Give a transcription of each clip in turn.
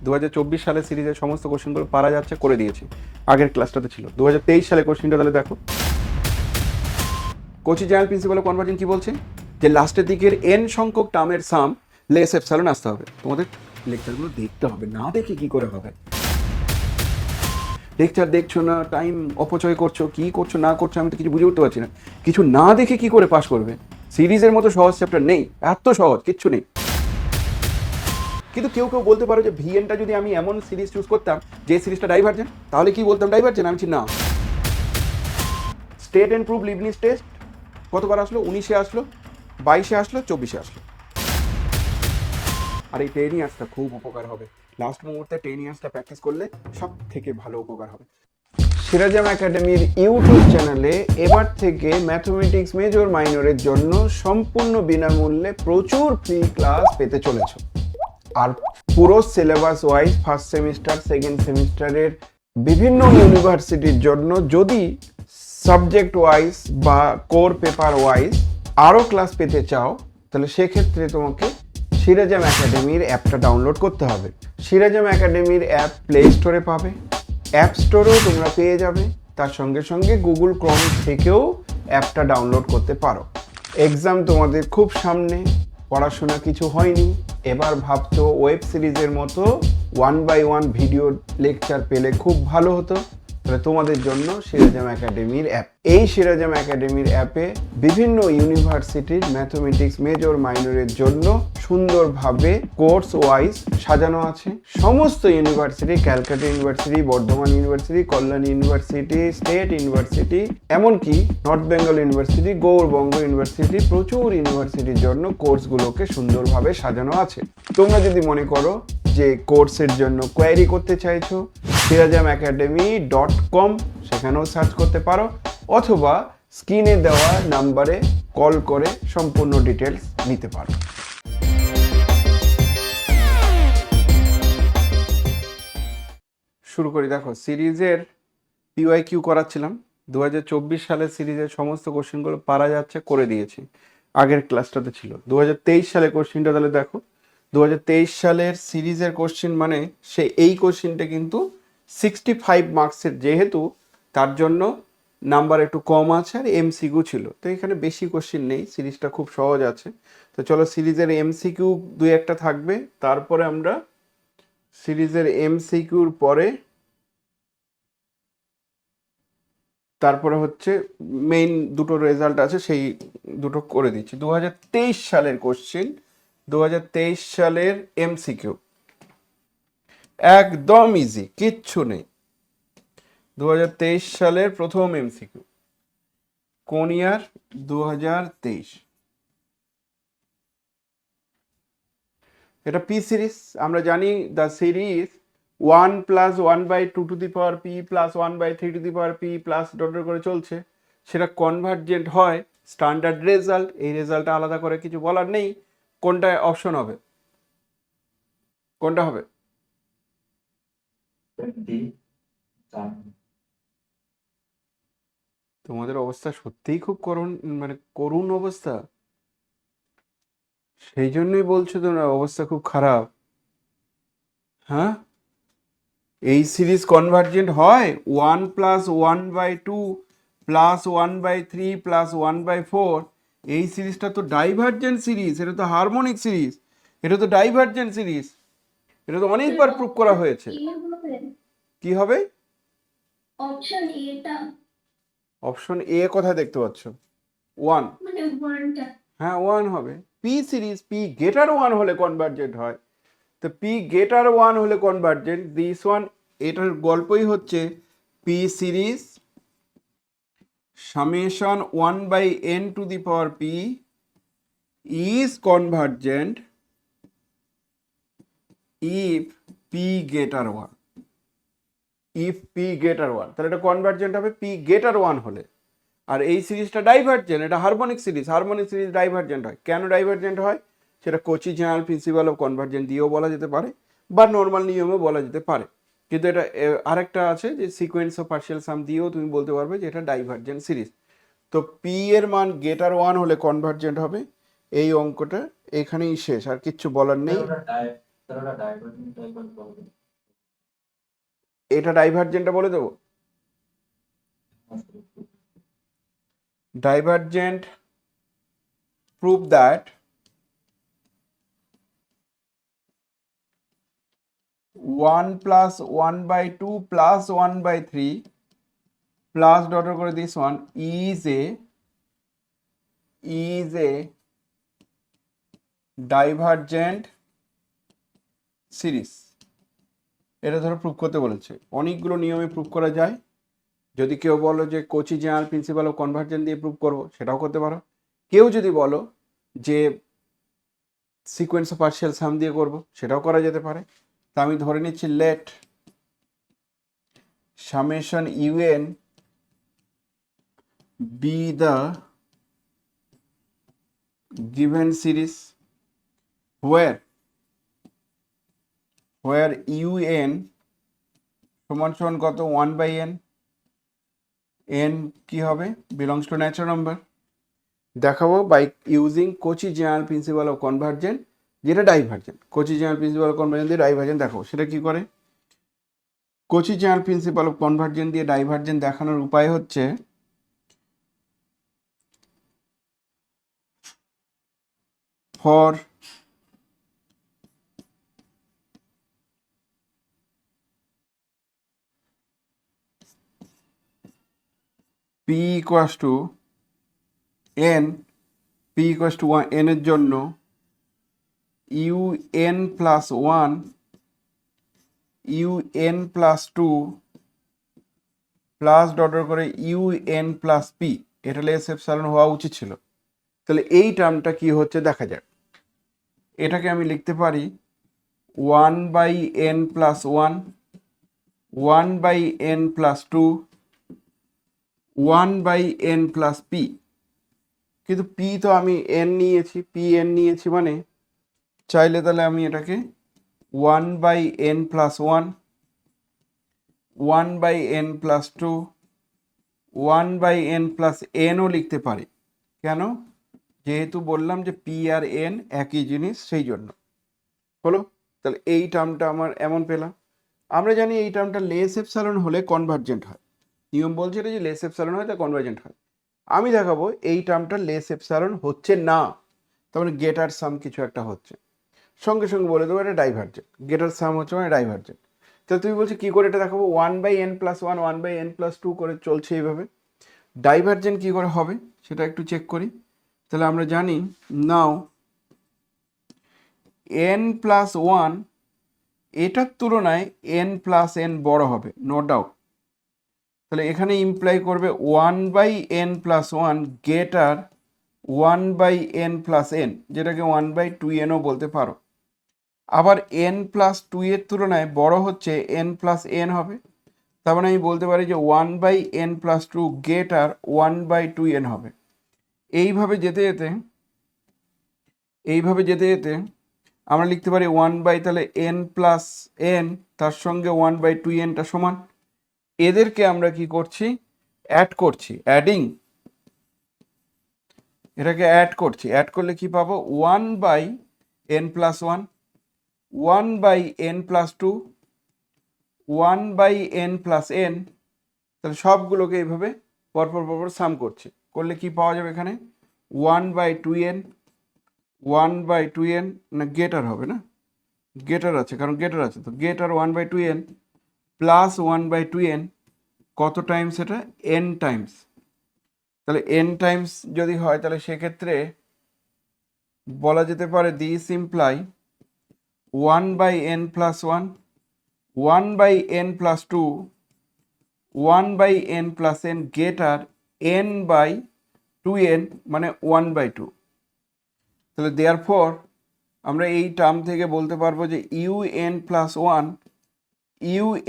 2024 সালে সিরিজের সমস্ত কোশ্চেনগুলো পারা যাচ্ছে, করে দিয়েছি। আগের ক্লাসটাতে ছিল 2023 সালে কোশ্চেনটা, তাহলে দেখো Kochi general principle of convergence কি বলছে, যে লাস্টের দিকের n সংখ্যক টার্মের সাম লেস এপসাইলন আসতে হবে। তোমাদের লেকচারগুলো দেখতে হবে, না দেখে কি করে হবে? লেকচার দেখছো না, টাইম অপচয় করছো, কি করছো না করছো আমি তো কিছু বুঝে উঠতে পারছি না। কিছু না দেখে কি করে পাস করবে? সিরিজের মতো সহজ চ্যাপ্টার নেই, এত সহজ কিচ্ছু নেই। কিন্তু কেউ কেউ বলতে পারো যে ভিএনটা যদি আমি এমন সিরিজ চুজ করতাম যে সিরিজটা ডাইভার্জেন্ট, তাহলে কি বলতাম ডাইভার্জেন্ট? আমি না। State and prove Leibniz test কতবার আসলো? 19-এ আসলো, 22-এ আসলো, 24-এ আসলো। আর এই 10 ইয়ার্সটা খুব উপকার হবে, লাস্ট মুহূর্তে 10 ইয়ার্সটা প্র্যাকটিস করলে সব থেকে ভালো উপকার হবে। সিরাজাম একাডেমির ইউটিউব চ্যানেলে এবার থেকে ম্যাথমেটিক্স মেজর মাইনরের জন্য সম্পূর্ণ বিনামূল্যে প্রচুর ফ্রি ক্লাস পেতে চলেছ। আর পুরো syllabus wise first semester second সেমিস্টারের বিভিন্ন ইউনিভার্সিটির জন্য যদি সাবজেক্ট ওয়াইজ বা কোর পেপার ওয়াইজ আরও ক্লাস পেতে চাও, তাহলে সেক্ষেত্রে তোমাকে সিরাজাম একাডেমির অ্যাপটা ডাউনলোড করতে হবে। সিরাজাম একাডেমির অ্যাপ প্লে স্টোরে পাবে, অ্যাপ স্টোরেও তোমরা পেয়ে যাবে, তার সঙ্গে সঙ্গে গুগল ক্রোম থেকেও অ্যাপটা ডাউনলোড করতে পারো। এক্সাম তোমাদের খুব সামনে, পড়াশোনা কিছু হয়নি, এবার ভাবছো ওয়েব সিরিজের মতো 1 by 1 ভিডিও লেকচার পেলে খুব ভালো হতো, তাহলে তোমাদের জন্য সিরাজাম একাডেমির অ্যাপ। এই সিরাজাম একাডেমির অ্যাপে বিভিন্ন ইউনিভার্সিটির ম্যাথমেটিক্স মেজর মাইনরের জন্য সুন্দরভাবে কোর্স ওয়াইজ সাজানো আছে। সমস্ত university, Calcutta university, Bardhaman university, Kalyan university, state university, এমনকি North Bengal university, Gourbanga university, প্রচুর ইউনিভার্সিটির জন্য কোর্সগুলোকে সুন্দরভাবে সাজানো আছে। তোমরা যদি মনে করো যে কোর্সের জন্য কোয়ারি করতে চাইছো, sirazamacademy.com সেখানেও সার্চ করতে পারো, অথবা স্ক্রিনে দেওয়া নাম্বারে কল করে সম্পূর্ণ ডিটেলস নিতে পারো। শুরু করি। দেখো সিরিজের পিওয়াইকিউ করাচ্ছিলাম, 2024 সালের সিরিজের সমস্ত কোশ্চেনগুলো পারা যাচ্ছে, করে দিয়েছি। আগের ক্লাসটাতে ছিল 2023 সালের কোশ্চেনটা, তাহলে দেখো 2023 সালের সিরিজের কোশ্চেন মানে এই কোশ্চেনটা কিন্তু 65 মার্কসের, যেহেতু তার জন্য নাম্বার একটু কম আছে আর এমসিকিউ ছিল, তো এখানে বেশি কোশ্চেন নেই, সিরিজটা খুব সহজ আছে। তো চলো সিরিজের এমসিকিউ 2-1টা থাকবে, তারপরে আমরা সিরিজের এমসিকিউর পরে তারপরে হচ্ছে মেইন দুটো রেজাল্ট আছে, সেই দুটো করে দিচ্ছি। 2023 সালের কোশ্চেন, 2023 সালের এমসিকিউ একদম ইজি, কিচ্ছু নেই। 2023 সালের প্রথম এমসিকিউ, কোন ইয়ার? 2023। এটা পি সিরিজ, আমরা জানি the series 1 + 1/2 to the power P plus 1/3 two the power P plus dot করে চলছে, সেটা কনভার্জেন্ট হয়, স্ট্যান্ডার্ড রেজাল্ট। এই রেজাল্টটা আলাদা করে কিছু বলার নেই। কোনটা অপশন হবে? কোনটা হবে? তোমাদের অবস্থা সত্যিই খুব করুণ, মানে করুণ অবস্থা, সেই জন্যই বলছো তোমরা অবস্থা খুব খারাপ। হ্যাঁ, এই সিরিজ কনভার্জেন্ট হয় 1 + 1/2 প্লাস 1/3 প্লাস 1/4। এই সিরিজটা তো ডাইভার্জেন্ট সিরিজ, এটা তো হারমোনিক সিরিজ, এটা তো ডাইভার্জেন্ট সিরিজ, এটা তো অনেকবার প্রুভ করা হয়েছে। কি হবে? অপশন এটা, অপশন এ কোথায় দেখতে পাচ্ছ? 1, মানে 1টা। হ্যাঁ 1 হবে। পি সিরিজ পি গ্রেটার 1 হলে কনভার্জেন্ট হয়, তো পি গ্রেটার 1 হলে কনভার্জেন্ট, দিস ওয়ান। এটার গল্পই হচ্ছে P series summation 1/n to the power p is convergent if p greater 1, if p greater 1, তাহলে এটা কনভার্জেন্ট হবে p greater 1 হলে। আর এই সিরিজটা ডাইভার্জেন্ট, এটা harmonic series, harmonic series divergent হয়। কেন ডাইভার্জেন্ট হয় সেটা Kochi general principle of convergent দিয়েও বলা যেতে পারে, বা নর্মাল নিয়মেও বলা যেতে পারে, কিন্তু এটা আরেকটা আছে যে সিকোয়েন্স অফ পার্শিয়াল সাম দিয়েও তুমি বলতে পারবে যে এটা ডাইভার্জেন্ট সিরিজ। তো পি এর মান গ্রেটার 1 হলে কনভার্জেন্ট হবে। এই অঙ্কটা এখানেই শেষ, আর কিচ্ছু বলার নেই। এটা ডাইভারজেন্টটা বলে দেবো। Divergent prove that 1 plus 1 by 2 plus 1 by 3 plus dot করে this one is a divergent series। এটা ধরো প্রুভ করতে বলেছে, অনেকগুলো নিয়মে প্রুভ করা যায়। যদি কেউ বলো যে Kochi general principle of convergence দিয়ে প্রুভ করবো, সেটাও করতে পারো। কেউ যদি বলো যে সিকোয়েন্স অফ পার্শিয়াল সাম দিয়ে করব, সেটাও করা যেতে পারে। তা আমি ধরে নিচ্ছি let summation u n be the given series where un সমান সমান কত 1 বাই n, n কি হবে বিলংস টু ন্যাচারাল নাম্বার। দেখাবো by using Cauchy general principle of convergent, যেটা divergent. Cauchy general principle of convergent দিয়ে ডাইভার্জেন্ট দেখাবো। সেটা কি করে, Cauchy general principle of convergent দিয়ে ডাইভার্জেন্ট দেখানোর উপায় হচ্ছে for p equals to n, p equals to 1 n এর জন্য un plus 1 un plus 2 plus daughter করে un plus p, এটা লেস এপসাইলন হওয়া উচিত ছিল। তাহলে এই টার্মটা কি হচ্ছে দেখা যাক। এটাকে আমি লিখতে পারি 1 by n plus 1, 1 by n plus 2, 1 by n plus p। কিন্তু p তো আমি n নিয়েছি, pn নিয়েছি, মানে চাইলে তাহলে আমি এটাকে 1 by n plus 1, 1 by n plus 2, 1 by n plus nও লিখতে পারি। কেন? যেহেতু বললাম যে p আর n একই জিনিস, সেই জন্য হলো। তাহলে এই টার্মটা আমার এমন পেলাম। আমরা জানি এই টার্মটা লেস এপসাইলন হলে কনভার্জেন্ট হয়, নিয়ম বলছে এটা যে লেস এপসাইলন হয় তা কনভার্জেন্ট হয়। আমি দেখাবো এই টার্মটা লেস এপসাইলন হচ্ছে না, তার মানে গেটার সাম কিছু একটা হচ্ছে। সঙ্গে সঙ্গে বলে দেবো এটা ডাইভার্জেন্ট, গেটার সাম হচ্ছে মানে ডাইভার্জেন্ট। তাহলে তুমি বলছো কী করে এটা দেখাবো, 1 by n plus 1, 1 by n plus 2 করে চলছে এইভাবে। ডাইভার্জেন্ট কী করে হবে সেটা একটু চেক করি। তাহলে আমরা জানি নাও n প্লাস 1 এটার তুলনায় n প্লাস n বড় হবে, নো ডাউট। তাহলে এখানে ইমপ্লাই করবে 1 by n plus 1 greater 1 by n plus n, যেটাকে 1 বাই 2nও বলতে পারো। আবার n প্লাস 2 এর তুলনায় বড় হচ্ছে n প্লাস n হবে, তার মানে আমি বলতে পারি যে 1 by n plus 2 greater 1 by 2n হবে। এইভাবে যেতে যেতে আমরা লিখতে পারি 1 বাই তাহলে n প্লাস n, তার সঙ্গে 1 বাই 2nটা সমান। এদেরকে আমরা কি করছি, অ্যাড করছি, অ্যাডিং। এটাকে অ্যাড করছি, অ্যাড করলে কি পাবো 1 by n plus 1, 1 by n plus 2, 1 by n plus n। তাহলে সবগুলোকে এইভাবে পরপর সাম করছি, করলে কি পাওয়া যাবে এখানে 1 বাই 2n, 1 বাই 2n, না গেটার হবে না, গেটার আছে, কারণ গেটার আছে, তো গেটার 1 by 2n plus 1 by 2n কত টাইমস, এটা n টাইমস। তাহলে n টাইমস যদি হয় তাহলে সেক্ষেত্রে বলা যেতে পারে this imply 1 by n plus 1, 1 by n plus 2, 1 by n plus n greater n by 2n, মানে 1 বাই 2। তাহলে দেয়ারফর আমরা এই টার্ম থেকে বলতে পারবো যে un plus 1,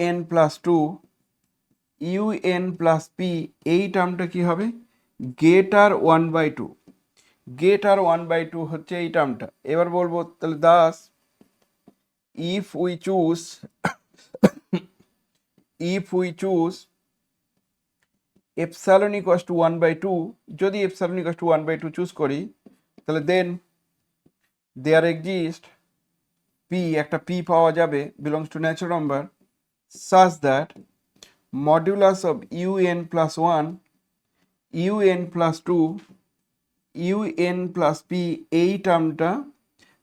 un plus 2, un plus p, এই টার্মটা কি হবে গেটার 1 বাই 2, গেটার 1 বাই 2 হচ্ছে এই টার্মটা। এবার বলবো তাহলে Das if we choose epsilon equals to 1 by 2, যদি epsilon equals to 1 by 2 choose করি, তাহলে দেন there exist p, একটা p পাওয়া যাবে belongs to natural number such that modulus of un plus 1, un plus 2, un plus p এই টার্মটা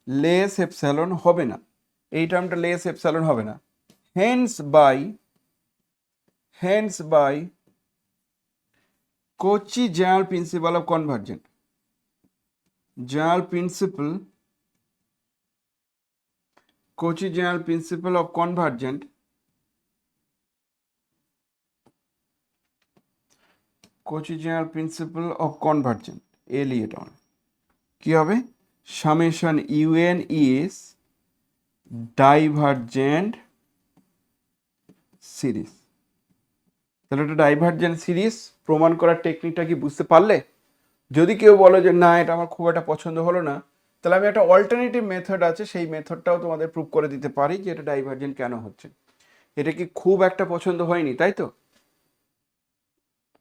less epsilon হবে না, এই টার্মটা লেস এপসাইলন হবে না। Hence by Cauchy general principle of convergent, Cauchy general principle of convergent, Cauchy general principle of convergent এলি এটা কি হবে, summation un is divergent series। তাহলে এটা ডাইভারজেন্ট সিরিজ প্রমাণ করার টেকনিকটা কি বুঝতে পারলে? যদি কেউ বলো যে না এটা আমার খুব একটা পছন্দ হলো না, তাহলে আমি একটা অল্টারনেটিভ মেথড আছে, সেই মেথডটাও তোমাদের প্রুভ করে দিতে পারি যে এটা ডাইভারজেন্ট কেন হচ্ছে। এটা কি খুব একটা পছন্দ হয়নি, তাই তো?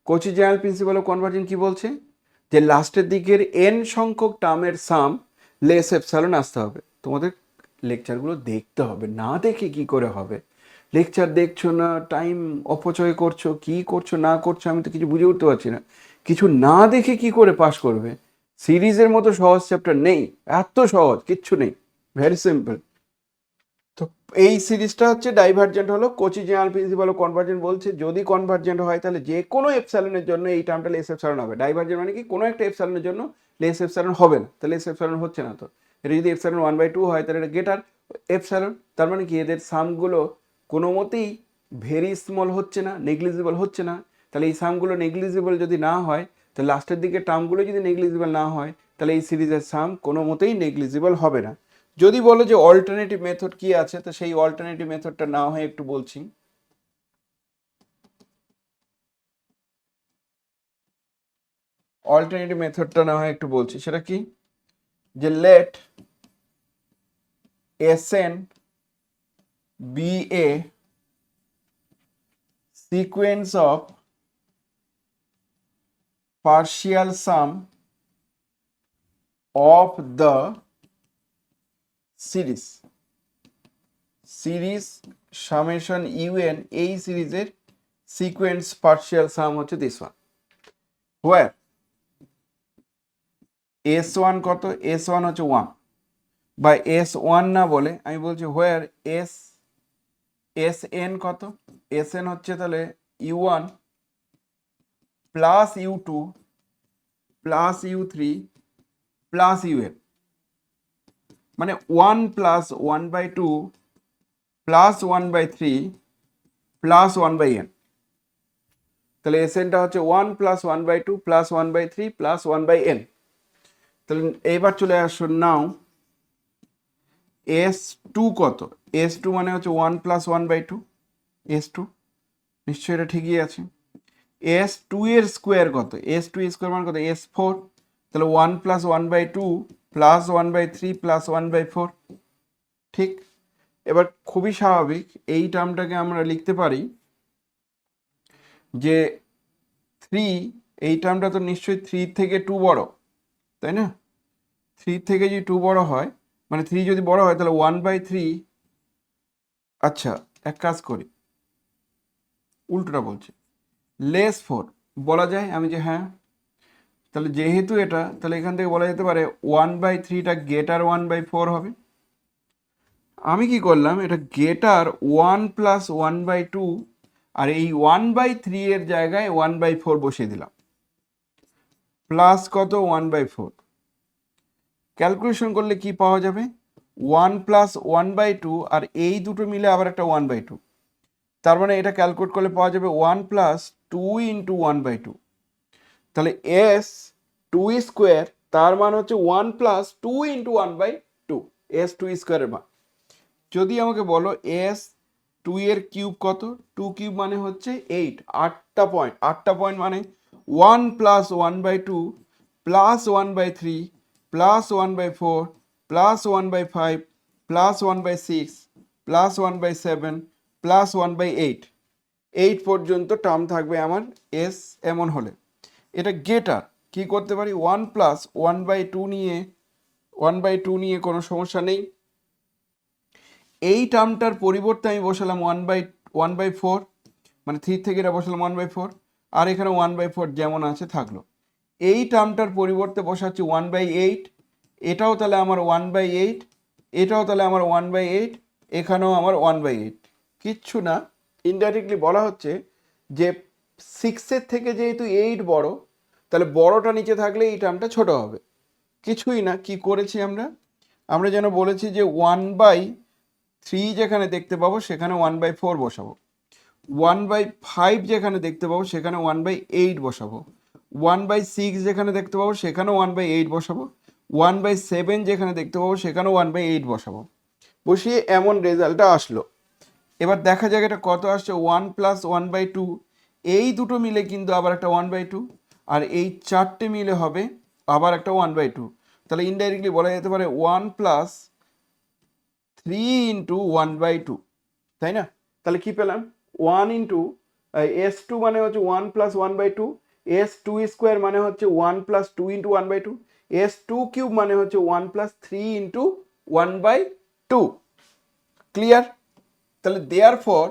Cauchy general principle of convergence কি বলছে, যে লাস্টের দিকের n সংখ্যক টার্মের সাম লেস এপসাইলন আসতে হবে। তোমাদের লেকচারগুলো দেখতে হবে, না দেখে কি করে হবে? লেকচার দেখছো না, টাইম অপচয় করছো, কি করছো না করছো আমি তো কিছু বুঝে উঠতে পারছি না। কিছু না দেখে কি করে পাস করবে? সিরিজের মতো সহজ চ্যাপ্টার নেই, এত সহজ কিচ্ছু নেই, ভেরি সিম্পল। তো এই সিরিজটা হচ্ছে ডাইভারজেন্ট হলো। Cauchy general principle of convergence বলছে যদি কনভার্জেন্ট হয় তাহলে যে কোনো এপসাইলনের জন্য এই টার্মটা লেস এপসাইলন হবে। ডাইভারজেন্ট মানে কি, কোনো একটা এপসাইলনের জন্য লেস এপসাইলন হবে না, তাহলে লেস এপসাইলন হচ্ছে না। তো এটা যদি এপসাইলন 1/2 হয় তাহলে এটা গ্রেটার এপসাইলন, তার মানে কি এদের সামগুলো কোনো মতেই ভেরি স্মল হচ্ছে না, নেগলিজিবল হচ্ছে না। তাহলে এই সামগুলো নেগলিজিবল যদি না হয়, তাহলে লাস্টের দিকে টার্মগুলো যদি নেগলিজিবল না হয়, তাহলে এই সিরিজের সাম কোনো মতেই নেগলিজিবল হবে না। যদি বলো যে অল্টারনেটিভ মেথড কি আছে, তো সেই অল্টারনেটিভ মেথডটা না হয় একটু বলছি। অল্টারনেটিভ মেথডটা না হয় একটু বলছি, সেটা কি, যে late Sn be a sequence of partial sum of the series summation un, এই সিরিজের সিকোয়েন্স পার্শিয়াল সাম হচ্ছে দিস ওয়ান, where s1 কত, s1 হচ্ছে 1 বা s1 না বলে আমি বলছি where sn কত, sn হচ্ছে তাহলে u1 plus u2 plus u3 plus un, মানে 1 প্লাস 1/2 প্লাস 1/3 প্লাস 1/n। তাহলে এসএনটা হচ্ছে 1 প্লাস 1/2 প্লাস 1/3 প্লাস 1/n। তাহলে এইবার চলে আসো, নাও s2 কত, s2 মানে হচ্ছে 1 প্লাস 1/2 s2, নিশ্চয়ই এটা ঠিকই আছে। s2 এর স্কোয়ার কত, s2 স্কোয়ার মানে কত, s4, তাহলে 1 প্লাস 1/2 প্লাস 1/3 প্লাস 1/4, ঠিক। এবার খুবই স্বাভাবিক এই টার্মটাকে আমরা লিখতে পারি যে 3, এই টার্মটা তো নিশ্চয়ই 3 থেকে 2 বড়, তাই না? 3 থেকে যদি 2 বড় হয়, মানে 3 যদি বড় হয় তাহলে 1/3, আচ্ছা এক কাজ করি, উল্টোটা বলছি, লেস 4 বলা যায় আমি, যে হ্যাঁ, তাহলে যেহেতু এটা, তাহলে এখান থেকে বলা যেতে পারে 1/3টা গ্রেটার 1/4 হবে। আমি কি করলাম, এটা গ্রেটার 1 প্লাস 1/2 আর এই 1/3 এর জায়গায় 1/4 বসিয়ে দিলাম, প্লাস কত 1/4। ক্যালকুলেশন করলে কি পাওয়া যাবে, 1 প্লাস 1/2 আর এই দুটো মিলে আবার একটা 1/2, তার মানে এটা ক্যালকুলেট করলে পাওয়া যাবে 1 প্লাস 2 ইন্টু 1/2। তাহলে s2 স্কোয়ার তার মান হচ্ছে 1 প্লাস 2 ইন্টু 1/2, s2 স্কোয়ারের মান। যদি আমাকে বলো s2 এর কিউব কত, 2 কিউব মানে হচ্ছে 8, 8টা পয়েন্ট মানে 1 plus 1/2 plus 1/3 plus 1/4 plus 1/5 plus 1/6 plus 1/7 plus 1/8, 8 পর্যন্ত টার্ম থাকবে আমার s। এমন হলে এটা গেটার কি করতে পারি, 1 প্লাস 1/2 নিয়ে কোনো সমস্যা নেই। এই টার্মটার পরিবর্তে আমি বসালাম 1/4, মানে 3 থেকে এটা বসালাম 1/4, আর এখানে 1/4 যেমন আছে থাকলো। এই টার্মটার পরিবর্তে বসাচ্ছি 1/8, এটাও তাহলে আমার 1/8, এটাও তাহলে আমার 1/8, এখানেও আমার 1/8। কিচ্ছু না, ইনডাইরেক্টলি বলা হচ্ছে যে 6-এর থেকে যেহেতু 8 বড়, তাহলে বড়টা নিচে থাকলে এই টার্মটা ছোট হবে। কিছুই না, কি করেছি আমরা যেন বলেছি যে 1/3 যেখানে দেখতে পাবো সেখানে 1/4 বসাবো, 1/5 যেখানে দেখতে পাবো সেখানে 1/8 বসাবো, 1/6 যেখানে দেখতে পাবো সেখানেও 1/8 বসাবো, 1/7 যেখানে দেখতে পাবো সেখানেও 1/8 বসাবো। বসিয়ে এমন রেজাল্টটা আসলো। এবার দেখা যাক এটা কত আসছে। 1 + 1/2, এই দুটো মিলে কিন্তু আবার একটা 1/2, আর এই চারটে মিলে হবে আবার একটা 1/2। তাহলে ইনডাইরেক্টলি বলা যেতে পারে 1 + 3 × 1/2, তাই না? তাহলে কি পেলাম? 1 × S2 মানে হচ্ছে 1 + 1/2, S2² মানে হচ্ছে 1 + 2 × 1/2, S2³ মানে হচ্ছে 1 + 3 × 1/2। ক্লিয়ার? তাহলে দেয়ার ফর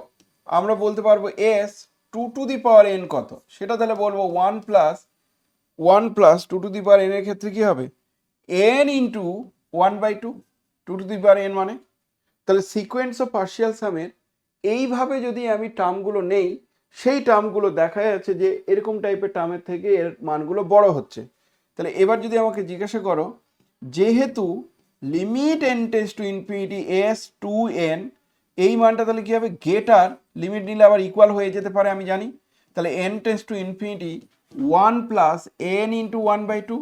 আমরা বলতে পারবো S2n কত, সেটা তাহলে বলবো 1 + 2n এর ক্ষেত্রে কি হবে? n × 1/2, 2n মানে। তাহলে সিকোয়েন্স অফ পার্শিয়াল সামের এইভাবে যদি আমি টার্মগুলো নেই, সেই টার্মগুলো দেখা যাচ্ছে যে এরকম টাইপের টার্মের থেকে এর মানগুলো বড় হচ্ছে। তাহলে এবার যদি আমাকে জিজ্ঞাসা করো, যেহেতু limit n tends to infinity S2n, এই মানটা তাহলে কি হবে? গেটার লিমিট নিলে আবার ইকুয়াল হয়ে যেতে পারে আমি জানি। তাহলে n tends to infinity 1 + n × 1/2।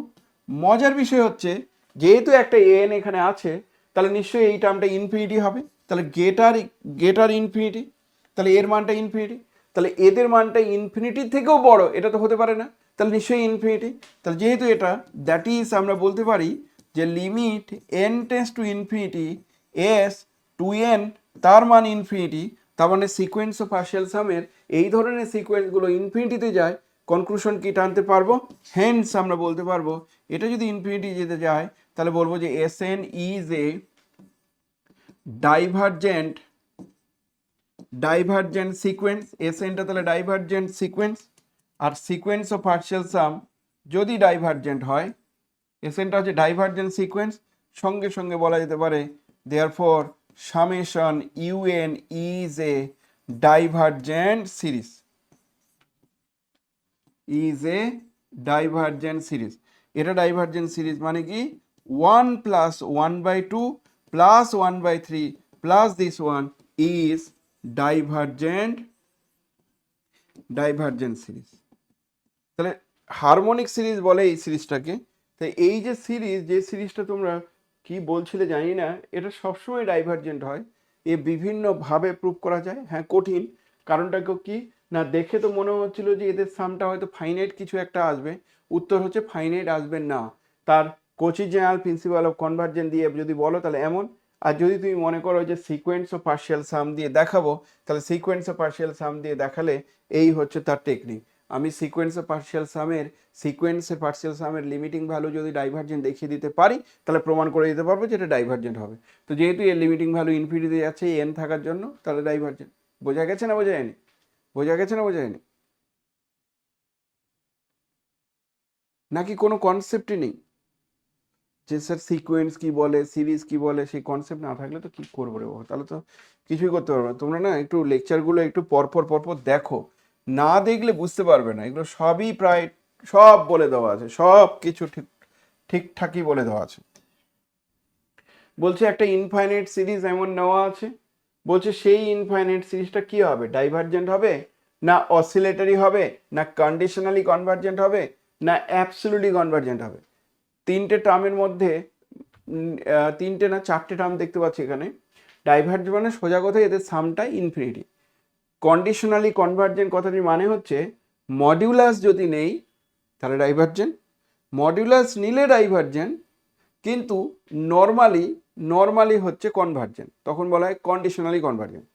মজার বিষয় হচ্ছে যেহেতু একটা n এখানে আছে, তাহলে নিশ্চয়ই এই টার্মটা ইনফিনিটি হবে। তাহলে গেটার ইনফিনিটি, তাহলে এর মানটা ইনফিনিটি। তাহলে এদের মানটা ইনফিনিটির থেকেও বড়, এটা তো হতে পারে না, তাহলে নিশ্চয়ই ইনফিনিটি। তাহলে যেহেতু এটা, দ্যাট ইজ আমরা বলতে পারি যে limit n tends to infinity S2n, তার মান ইনফিনিটি। তার মানে সিকোয়েন্স অফ পার্শিয়াল সামের এই ধরনের সিকোয়েন্সগুলো ইনফিনিটিতে যায়। কনক্লুশন কি টানতে পারবো? হেন্স আমরা বলতে পারবো এটা যদি ইনফিনিটি যেতে যায় তাহলে বলবো যে Sn is a divergent sequence. Snটা তাহলে ডাইভারজেন্ট সিকোয়েন্স, আর সিকোয়েন্স অফ পার্শিয়াল সাম যদি ডাইভারজেন্ট হয়, Snটা হচ্ছে ডাইভারজেন্ট সিকোয়েন্স, সঙ্গে সঙ্গে বলা যেতে পারে therefore summation un is a divergent series, is a divergent series. এটা ডাইভারজেন্ট সিরিজ মানে কি? 1 + 1/2 + 1/3 plus this one is divergent series. তাহলে হারমোনিক সিরিজ বলে এই সিরিজটাকে। তাই এই যে সিরিজটা তোমরা কি বলছিলে জানি না, এটা সবসময় ডাইভারজেন্ট হয়। এ বিভিন্নভাবে প্রুভ করা যায়। হ্যাঁ, কঠিন। কারণটাকে কি না, দেখে তো মনে হচ্ছিল যে এদের সামটা হয়তো ফাইনাইট কিছু একটা আসবে। উত্তর হচ্ছে ফাইনাইট আসবে না। তার Kochi general principle of convergent দিয়ে যদি বলো তাহলে এমন। আর যদি তুমি মনে করো যে সিকোয়েন্স অফ পার্শিয়াল সাম দিয়ে দেখাবো, তাহলে সিকোয়েন্স অফ পার্শিয়াল সাম দিয়ে দেখালে এই হচ্ছে তার টেকনিক। আমি সিকোয়েন্সের পার্শিয়াল সামের লিমিটিং ভ্যালু যদি ডাইভারজেন্ট দেখিয়ে দিতে পারি, তাহলে প্রমাণ করে দিতে পারবো যে এটা ডাইভারজেন্ট হবে। তো যেহেতু এর লিমিটিং ভ্যালু ইনফিনিটিতে যাচ্ছে এন থাকার জন্য, তাহলে ডাইভারজেন্ট। বোঝা গেছে না বোঝা যায়নি? নাকি কোনো কনসেপ্টই নেই যে স্যার সিকোয়েন্স কি বলে, সিরিজ কি বলে? সেই কনসেপ্ট না থাকলে তো কি করবো রে বাবা, তাহলে তো কিছুই করতে পারবো না। তোমরা না একটু লেকচারগুলো একটু পরপর দেখো, না দেখলে বুঝতে পারবে না। এগুলো সবই প্রায় সব বলে দেওয়া আছে, সব কিছু ঠিকঠাকই বলে দেওয়া আছে। বলছে একটা ইনফাইনাইট সিরিজ এমন নেওয়া আছে, বলছে সেই ইনফাইনাইট সিরিজটা কি হবে? ডাইভারজেন্ট হবে, না অসিলেটরি হবে, না কন্ডিশনালি কনভার্জেন্ট হবে, না অ্যাবসলিউটলি কনভার্জেন্ট হবে। তিনটে টার্মের মধ্যে তিনটে না চারটে টার্ম দেখতে পাচ্ছি এখানে। ডাইভারজেন্ট মানে সোজা কথা এদের সামটাই ইনফিনিটি। কন্ডিশনালি কনভার্জেন্ট কথাটির মানে হচ্ছে মডিউলাস যদি নেই তাহলে ডাইভারজেন্ট, মডিউলাস নিলে ডাইভারজেন্ট, কিন্তু নর্মালি হচ্ছে কনভার্জেন্ট, তখন বলা হয় কন্ডিশনালি কনভার্জেন্ট।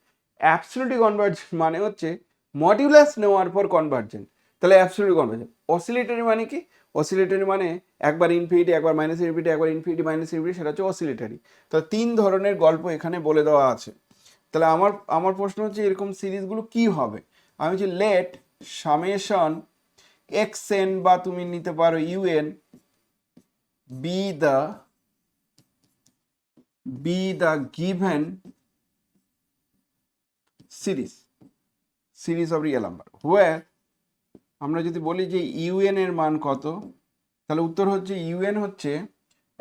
অ্যাবসলিউটলি কনভার্জেন্ট মানে হচ্ছে মডিউলাস নেওয়ার পর কনভার্জেন্ট, তাহলে অ্যাবসলিউটলি কনভার্জেন্ট। অসিলেটরি মানে কি? অসিলেটরি মানে একবার ইনফিনিটি, একবার মাইনাস ইনফিনিটি, একবার ইনফিনিটি মাইনাস ইনফিনিটি, সেটা হচ্ছে অসিলেটরি। তো তিন ধরনের গল্প এখানে বলে দেওয়া আছে। তাহলে আমার প্রশ্ন হচ্ছে এরকম সিরিজগুলো কি হবে। আমি হচ্ছে লেট সামেশন এক্সএন বা তুমি নিতে পারো UN be the given series of real number হোয়ার আমরা যদি বলি যে ইউএন এর মান কত, তাহলে উত্তর হচ্ছে ইউএন হচ্ছে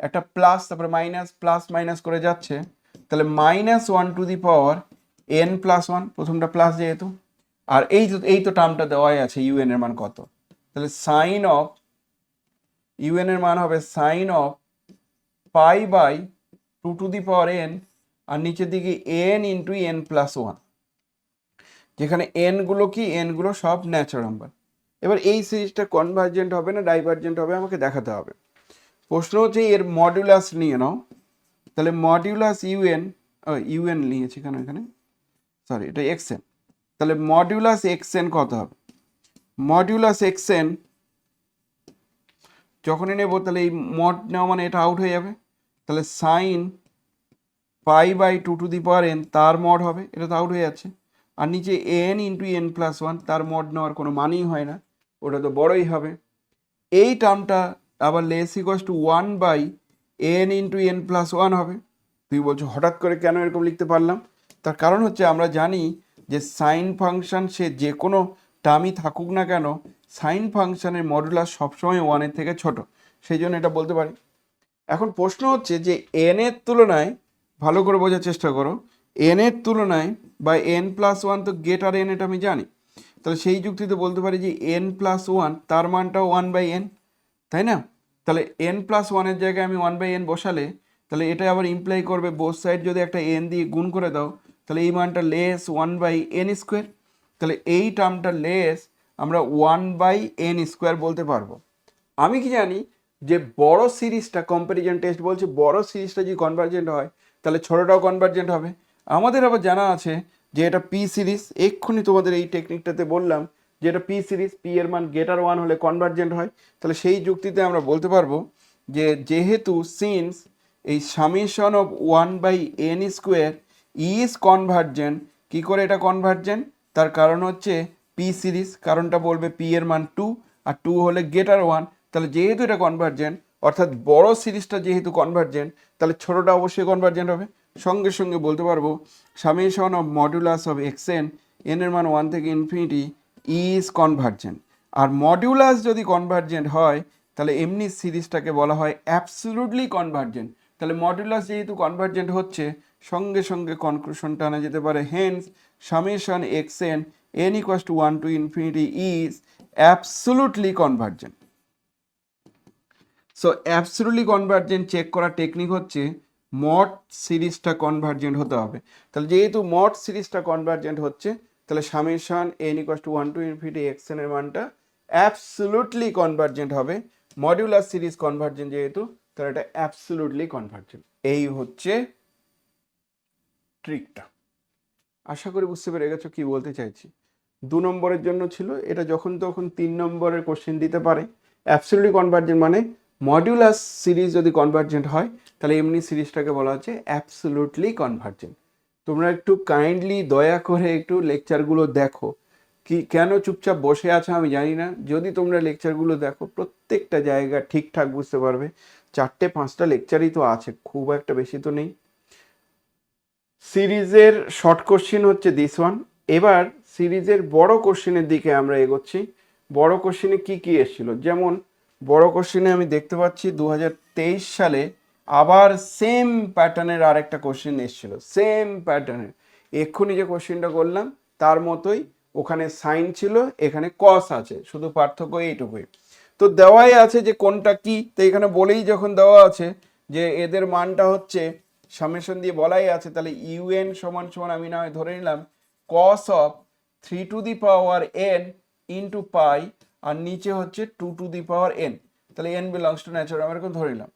একটা প্লাস তারপরে মাইনাস প্লাস মাইনাস করে যাচ্ছে, তাহলে -1 টু দি পাওয়ার n+1, প্রথমটা প্লাস যেহেতু, আর এই তো টার্মটা দেওয়াই আছে ইউএন এর মান কত, তাহলে সাইন অফ ইউএন এর মান হবে sine of π/2 to the power n, আর নিচের দিকে n ইন্টু n+1, যেখানে n গুলো কি, n গুলো সব ন্যাচারাল নাম্বার। এবার এই সিরিজটা কনভার্জেন্ট হবে না ডাইভার্জেন্ট হবে আমাকে দেখাতে হবে। প্রশ্ন হচ্ছে এর মডুলাস নিয়ে নাও, তাহলে মডুলাস ইউএন নিয়েছি কেন এখানে, সরি এটা এক্সএন, তাহলে মডুলাস এক্সএন কত হবে, মডুলাস এক্সএন যখনই নেব তাহলে এই মড নেওয়া মানে এটা আউট হয়ে যাবে, তাহলে sine π/2 to the power n তার মড হবে, এটা তো আউট হয়ে যাচ্ছে, আর নিচে n ইন্টু n+1 তার মড নেওয়ার কোনো মানেই হয় না, ওটা তো বড়ই হবে। এই টার্মটা আবার less equals to 1/n into n+1 হবে। তুই বলছো হঠাৎ করে কেন এরকম লিখতে পারলাম, তার কারণ হচ্ছে আমরা জানি যে সাইন ফাংশন সে যে কোনো টার্মই থাকুক না কেন সাইন ফাংশনের মডুলাস সবসময় 1-এর থেকে ছোট, সেই জন্য এটা বলতে পারি। এখন প্রশ্ন হচ্ছে যে n এর তুলনায়, ভালো করে বোঝার চেষ্টা করো, n এর তুলনায় বা n+1 তো গেটার n, এটা আমি জানি, তাহলে সেই যুক্তিতে বলতে পারি যে n+1 তার মানটাও 1/n, তাই না? তাহলে n+1 এর জায়গায় আমি 1/n বসালে তাহলে এটা আবার ইমপ্লাই করবে বোথ সাইড যদি একটা n দিয়ে গুণ করে দাও তাহলে এই মানটা লেস 1/n², তাহলে এই টার্মটা লেস আমরা 1/n² বলতে পারবো। আমি কি জানি যে বড় সিরিজটা, কম্প্যারিজন টেস্ট বলছে বড় সিরিজটা যদি কনভার্জেন্ট হয় তাহলে ছোটটাও কনভার্জেন্ট হবে। আমাদের আবার জানা আছে যে এটা পি সিরিজ, এক্ষুনি তোমাদের এই টেকনিকটাতে বললাম যে এটা পি সিরিজ, পি এর মান গ্রেটার 1 হলে কনভার্জেন্ট হয়, তাহলে সেই যুক্তিতে আমরা বলতে পারবো যে যেহেতু সিন্স এই summation of 1/n² is convergent, কী করে এটা কনভার্জেন্ট, তার কারণ হচ্ছে পি সিরিজ, কারণটা বলবে পি এর মান 2 আর 2 হলে গ্রেটার 1, তাহলে যেহেতু এটা কনভার্জেন্ট অর্থাৎ বড় সিরিজটা যেহেতু কনভার্জেন্ট তাহলে ছোটটা অবশ্যই কনভার্জেন্ট হবে। সঙ্গে সঙ্গে বলতে পারবো summation of modulus of x n n এর মান 1 থেকে ইনফিনিটি ইজ কনভার্জেন্ট, আর মডুলাস যদি কনভার্জেন্ট হয় তাহলে এমনি সিরিজটাকে বলা হয় অ্যাবসলিউটলি কনভার্জেন্ট। তাহলে মডুলাস যেহেতু কনভার্জেন্ট হচ্ছে সঙ্গে সঙ্গে কনক্লুশনটা আনা যেতে পারে hence summation x n n equals to 1 to infinity is absolutely convergent. So absolutely convergent check করার টেকনিক হচ্ছে মড সিরিজটা কনভার্জেন্ট হতে হবে। তাহলে যেহেতু মড সিরিজটা কনভার্জেন্ট হচ্ছে তাহলে summation n equals to 1 to infinity xn এর মানটা অ্যাবসলিউটলি কনভার্জেন্ট হবে। মডুলাস সিরিজ কনভার্জেন্ট যেহেতু তাহলে এটা অ্যাবসলিউটলি কনভার্জেন্ট। এই হচ্ছে ট্রিকটা। আশা করি বুঝতে পেরে গেছো কি বলতে চাইছি। 2 নম্বরের জন্য ছিল, এটা যখন তখন 3 নম্বরের কোশ্চেন দিতে পারে। অ্যাবসলিউটলি কনভার্জেন্ট মানে মডুলাস সিরিজ যদি কনভার্জেন্ট হয় তাহলে এমনি সিরিজটাকে বলা হচ্ছে অ্যাবসলিউটলি কনভার্জেন্ট। তোমরা একটু কাইন্ডলি দয়া করে একটু লেকচারগুলো দেখো, কি কেন চুপচাপ বসে আছো আমি জানি না, যদি তোমরা লেকচারগুলো দেখো প্রত্যেকটা জায়গা ঠিকঠাক বুঝতে পারবে। 4-5টা লেকচারই তো আছে, খুব একটা বেশি তো নেই। সিরিজের শর্ট কোশ্চেন হচ্ছে দিস ওয়ান। এবার সিরিজের বড় কোশ্চেনের দিকে আমরা এগোচ্ছি। বড় কোশ্চেনে কি কি এসেছিল, যেমন বড় কোশ্চেনে আমি দেখতে পাচ্ছি 2023 সালে আবার সেম প্যাটার্নের আরেকটা কোশ্চেন এসেছিল, সেম প্যাটার্নের। এক্ষুনি যে কোশ্চেনটা করলাম তার মতোই, ওখানে সাইন ছিল এখানে কস আছে, শুধু পার্থক্য এইটুকুই। তো দেওয়াই আছে যে কোনটা কি, তো এখানে বলেই যখন দেওয়া আছে যে এদের মানটা হচ্ছে সামেশন দিয়ে বলাই আছে, তাহলে ইউএন সমান সমান আমি না হয় ধরে নিলাম cos of 3 to the power n into pi, আর নিচে হচ্ছে 2 টু দি পাওয়ার n, তাহলে n বিলংস টু ন্যাচারাল আমরা এরকম ধরে নিলাম।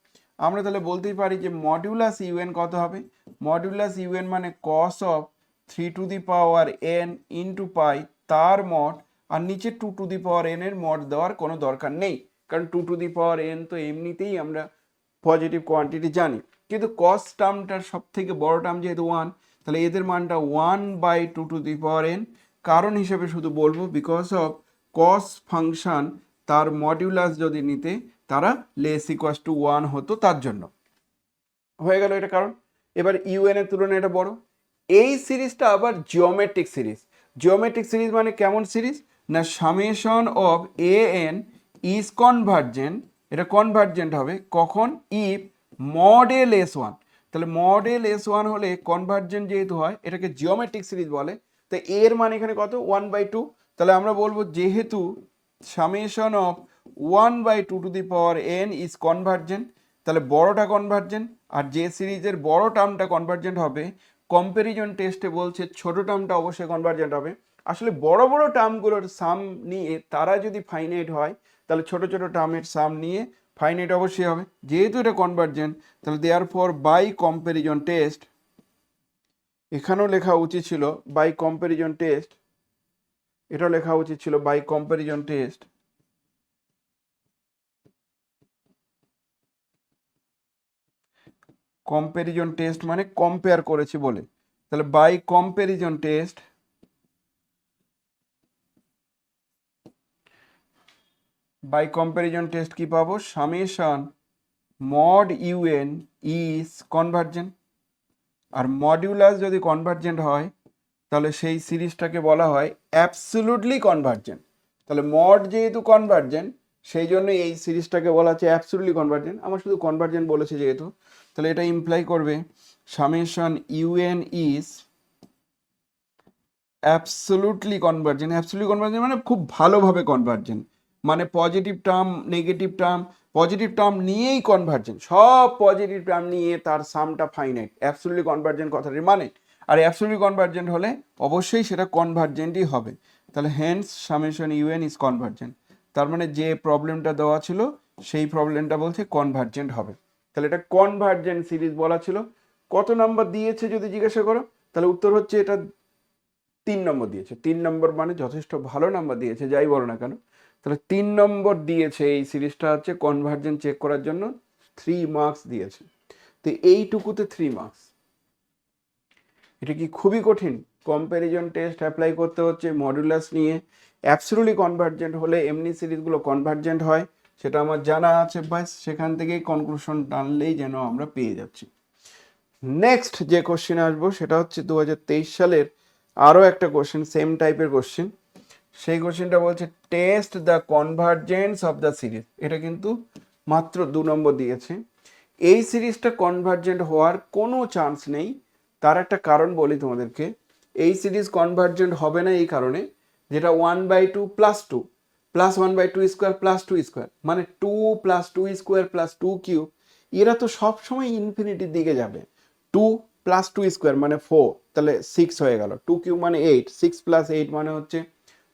আমরা তাহলে বলতেই পারি যে মডুলাস ইউএন কত হবে, মডুলাস ইউএন মানে কস of 3 to the power n into পাই তার মড, আর নিচে 2 টু দি পাওয়ার n এর মড দেওয়ার কোনো দরকার নেই, কারণ 2 টু দি পাওয়ার n তো এমনিতেই আমরা পজিটিভ কোয়ান্টিটি জানি। কিন্তু কস টার্মটার সব থেকে বড় টার্ম যেহেতু 1, তাহলে এদের মানটা 1/2n, কারণ হিসেবে শুধু বলবো বিকজ অফ কস ফাংশন তার মডিউলাস যদি নিতে তারা লেস ইকুয়াস টু 1 হতো, তার জন্য হয়ে গেল এটা কারণ। এবার ইউএন এর তুলনায় এটা বড়। এই সিরিজটা আবার জিওমেট্রিক সিরিজ। জিওমেট্রিক সিরিজ মানে কেমন সিরিজ না, summation of A N is convergent, এটা কনভার্জেন্ট হবে কখন, ইফ মডেল এস ওয়ান। তাহলে মডেল এস ওয়ান হলে কনভার্জেন্ট যেহেতু হয় এটাকে জিওমেট্রিক সিরিজ বলে। তো এর মান এখানে কত, 1/2। তাহলে আমরা বলবো যেহেতু summation of 1/2n is convergent, তাহলে বড়টা কনভার্জেন্ট, আর যে সিরিজের বড় টার্মটা কনভার্জেন্ট হবে কম্প্যারিজন টেস্টে বলছে ছোট টার্মটা অবশ্যই কনভার্জেন্ট হবে। আসলে বড় বড় টার্মগুলোর সাম নিয়ে তারা যদি ফাইনাইট হয় তাহলে ছোট ছোট টার্মের সাম নিয়ে ফাইনাইট অবশ্যই হবে। যেহেতু এটা কনভার্জেন্ট তাহলে দেয়ারফর বাই কম্প্যারিজন টেস্ট, এখানেও লেখা উচিত ছিল বাই কম্প্যারিজন টেস্ট, এটাও লেখা উচিত ছিল by comparison test. Comparison test মানে কম্পেয়ার করেছি বলে, তাহলে by comparison test, by comparison test কি পাবো, summation mod u n is convergent. আর মডিউলাস যদি কনভার্জেন্ট হয় তাহলে সেই সিরিজটাকে বলা হয় অ্যাবসলিউটলি কনভার্জেন্ট। তাহলে মড যেহেতু কনভার্জেন্ট সেই জন্য এই সিরিজটাকে বলা হচ্ছে অ্যাবসলিউটলি কনভার্জেন্ট। আমার শুধু কনভার্জেন্ট বলেছে যেহেতু, তাহলে এটা ইমপ্লাই করবে summation u n is absolutely convergent. Absolutely convergent মানে খুব ভালোভাবে কনভার্জেন্ট, মানে positive term negative term positive term নিয়েই কনভার্জেন্ট, সব পজিটিভ টার্ম নিয়ে তার সামটা ফাইনাইট, অ্যাবসলিউটলি কনভার্জেন্ট কথাটির মানে। আর অ্যাবসলিউটলি কনভার্জেন্ট হলে অবশ্যই সেটা কনভার্জেন্টই হবে। তাহলে hence summation u n is convergent, তার মানে যে প্রবলেমটা দেওয়া ছিল সেই প্রবলেমটা বলছে কনভার্জেন্ট হবে। তাহলে এটা কনভার্জেন্ট সিরিজ বলা ছিল। কত নাম্বার দিয়েছে যদি জিজ্ঞাসা করো তাহলে উত্তর হচ্ছে এটা 3 নম্বর দিয়েছে। 3 নম্বর মানে যথেষ্ট ভালো নাম্বার দিয়েছে, যাই বলো না কেন। তাহলে 3 নম্বর দিয়েছে এই সিরিজটা হচ্ছে কনভার্জেন্ট চেক করার জন্য, 3 মার্কস দিয়েছে। তো এইটুকুতে 3 মার্কস, এটা কি খুবই কঠিন? কম্প্যারিজন টেস্ট অ্যাপ্লাই করতে হচ্ছে মডুলাস নিয়ে, অ্যাবসলিউটলি কনভার্জেন্ট হলে এমনি সিরিজগুলো কনভার্জেন্ট হয় সেটা আমার জানা আছে, বাস সেখান থেকেই কনক্লুশন টানলেই যেন আমরা পেয়ে যাচ্ছি। নেক্সট যে কোশ্চেন আসবো সেটা হচ্ছে 2023 সালের আরও একটা কোশ্চেন, সেম টাইপের কোশ্চেন। সেই কোশ্চেনটা বলছে test the convergence of the series. এটা কিন্তু মাত্র 2 নম্বর দিয়েছে। এই সিরিজটা কনভার্জেন্ট হওয়ার কোনো চান্স নেই, তার একটা কারণ বলি তোমাদেরকে। এই সিরিজ কনভার্জেন্ট হবে না এই কারণে, যেটা 1/2 plus 2 plus 1/2 square plus 2 square মানে 2 প্লাস 2 স্কোয়ার প্লাস 2 কিউব, এরা তো সবসময় ইনফিনিটির দিকে যাবে। 2 প্লাস 2 স্কোয়ার মানে 4, তাহলে 6 হয়ে গেল, 2 কিউব মানে 8, 6 প্লাস 8 মানে হচ্ছে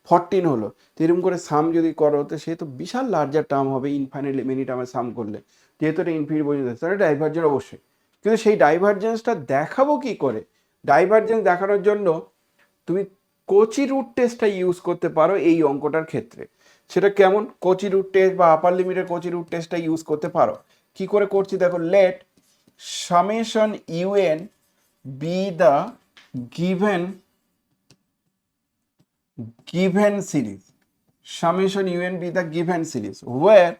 14 হলো। তো এরকম করে সাম যদি করো তো সে তো বিশাল লার্জার টার্ম হবে ইনফাইনাইটলি মেনি টার্মে সাম করলে, যেহেতু এটা ইনফিনিটি পর্যন্ত, তাহলে ডাইভার্জেন্ট অবশ্যই। কিন্তু সেই ডাইভার্জেন্সটা দেখাবো কি করে? ডাইভার্জেন্স দেখানোর জন্য তুমি কোচি রুট টেস্টটা ইউজ করতে পারো এই অঙ্কটার ক্ষেত্রে। সেটা কেমন? কোচি রুট টেস্ট বা আপার লিমিটের কোচি রুট টেস্টটা ইউজ করতে পারো। কি করে করছি দেখো, let summation u n be the given series, summation un be the given series where,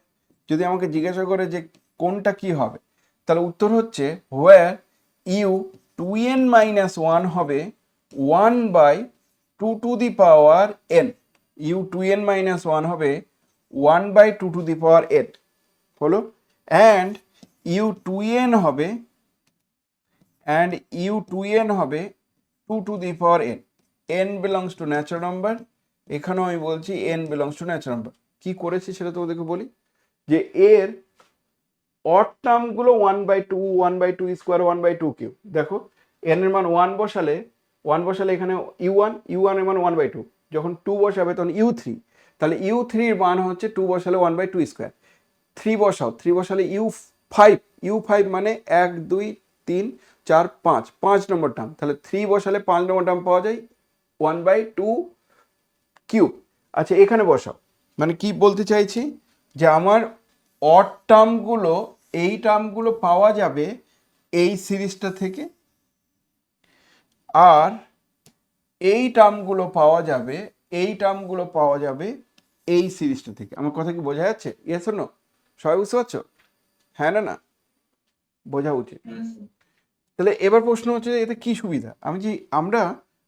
যদি আমাকে জিজ্ঞাসা করে যে কোনটা কি হবে তাহলে উত্তর হচ্ছে where u 2n minus 1 হবে 1/2 to the power n, u 2n minus 1 হবে 1/2 to the power n হলো, and u 2n হবে 2 to the power n, n belongs to natural number, এখানেও আমি বলছি n belongs to natural number। কি করেছি সেটা তোমাদেরকে বলি, যে এর অড টার্মগুলো 1/2 1/2 স্কোয়ার 1/2 কিউব, দেখো n এর মান 1 বসালে এখানে u1 এর মান 1/2, যখন 2 বসাবে তখন u3, তাহলে u3 এর মান হচ্ছে 2 বসালে 1/2 স্কোয়ার, 3 বসাও, 3 বসালে u5 মানে 1 2 3 4 5 নম্বর টার্ম, তাহলে 3 বসালে 5 নম্বর টার্ম পাওয়া যায় 1/2 কিউব। আচ্ছা এখানে বসাও, মানে কি বলতে চাইছি যে আমার অড টার্মগুলো এই টার্মগুলো পাওয়া যাবে এই সিরিজটা থেকে, আর এই টার্মগুলো পাওয়া যাবে, এই টার্মগুলো পাওয়া যাবে এই সিরিজটা থেকে। আমার কথা কি বোঝা যাচ্ছে? Yes or no? সবাই বুঝতে পারছো? হ্যাঁ না না? বোঝা উচিত। তাহলে এবার প্রশ্ন হচ্ছে যে এতে কি সুবিধা? আমরা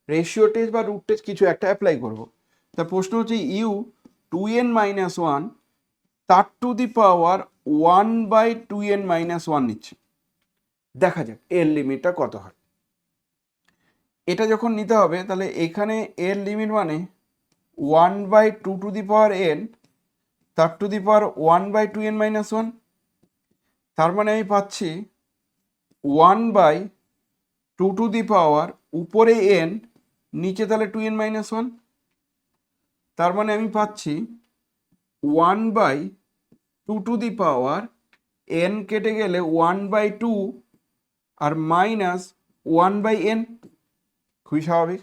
রেশিও টেস্ট বা রুট টেস্ট কিছু একটা অ্যাপ্লাই করব। তা প্রশ্ন হচ্ছে ইউ 2n-1 তার টু দি পাওয়ার 1/2n-1 নিচ্ছে। দেখা যাক এর লিমিটটা কত হয়। এটা যখন নিতে হবে তাহলে এখানে এর লিমিট মানে 1/2 টু দি পাওয়ার n তার টু দি পাওয়ার 1/2n-1। তার মানে আমি পাচ্ছি 1/2 টু দি পাওয়ার উপরে n, নিচে তাহলে 2n-1। তার মানে আমি পাচ্ছি 1/2 টু দি পাওয়ার n কেটে গেলে 1/2 আর মাইনাস 1/n। খুবই স্বাভাবিক।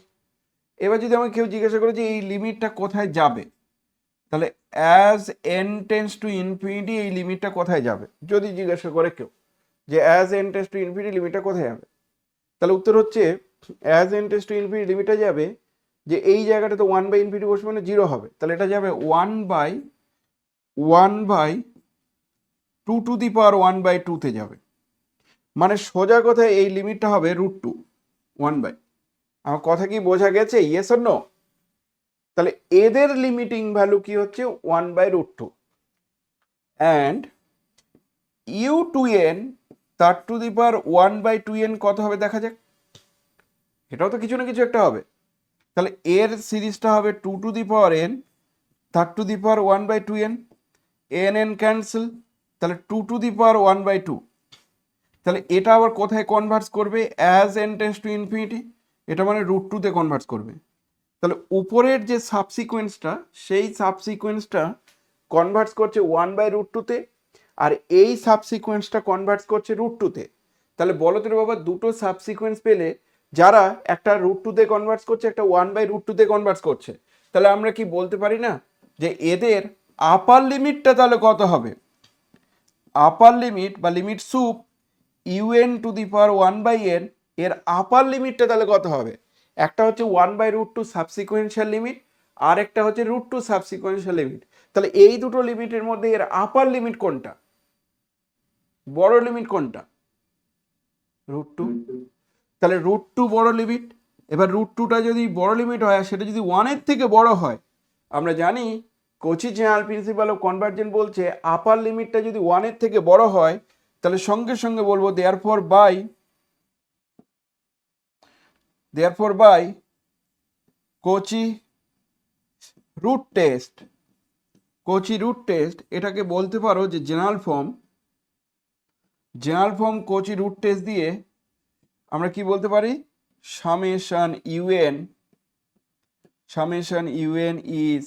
এবার যদি আমাকে কেউ জিজ্ঞাসা করে যে এই লিমিটটা কোথায় যাবে, তাহলে as n tends to infinity এই লিমিটটা কোথায় যাবে যদি জিজ্ঞাসা করে কেউ যে as n tends to infinity লিমিটটা কোথায় যাবে, তাহলে উত্তর হচ্ছে as n tends to infinity লিমিটটা যাবে যে এই জায়গাটা তো 1/ইনফিনিটি বসবে মানে 0 হবে, তাহলে এটা যাবে 1/2 টু দি পাওয়ার 1/2 তে যাবে। মানে সোজা কথায় এই লিমিটটা হবে √2 1/। আমার কথা কি বোঝা গেছে? Yes or no? তাহলে এদের লিমিটিং ভ্যালু কি হচ্ছে 1/√2 অ্যান্ড u2n তার টু দি পাওয়ার 1/2n কত হবে দেখা যাক। এটাও তো কিছু না কিছু একটা হবে। তাহলে এর সিরিজটা হবে 2 টু দি পাওয়ার n তার to the power 1/2n, n cancel, তাহলে 2 টু দি পাওয়ার 1/2। তাহলে এটা আবার কোথায় কনভার্টস করবে? As n tends to infinity, এটা মানে √2 তে কনভার্টস করবে। তাহলে উপরের যে সাবসিকোয়েন্সটা সেই সাবসিকোয়েন্সটা কনভার্টস করছে 1/√2 তে, আর এই সাবসিকোয়েন্সটা কনভার্টস করছে √2 তে। তাহলে বলো তো বাবা, দুটো সাবসিকোয়েন্স পেলে যারা একটা √2 তে কনভার্টস করছে, একটা 1/√2 তে কনভার্টস করছে, তাহলে আমরা কি বলতে পারি না যে এদের আপার লিমিটটা তাহলে কত হবে? আপার লিমিট বা limit soup un to the power 1/n এর আপার লিমিটটা তাহলে কত হবে? একটা হচ্ছে 1/√2 সাবসিকোয়েন্সিয়াল লিমিট, আর একটা হচ্ছে √2 সাবসিকোয়েন্সিয়াল লিমিট। তাহলে এই দুটো লিমিটের মধ্যে এর আপার লিমিট কোনটা, বড় লিমিট কোনটা? √2। তাহলে √2 বড় লিমিট। এবার √2টা যদি বড় লিমিট হয়, সেটা যদি 1-এর থেকে বড় হয়, আমরা জানি Kochi general principle of convergence বলছে আপার লিমিটটা যদি 1-এর থেকে বড় হয়, তাহলে সঙ্গে সঙ্গে বলবো therefore by Cauchy root test এটাকে বলতে পারো যে general form Cauchy root test দিয়ে আমরা কি বলতে পারি? Summation un is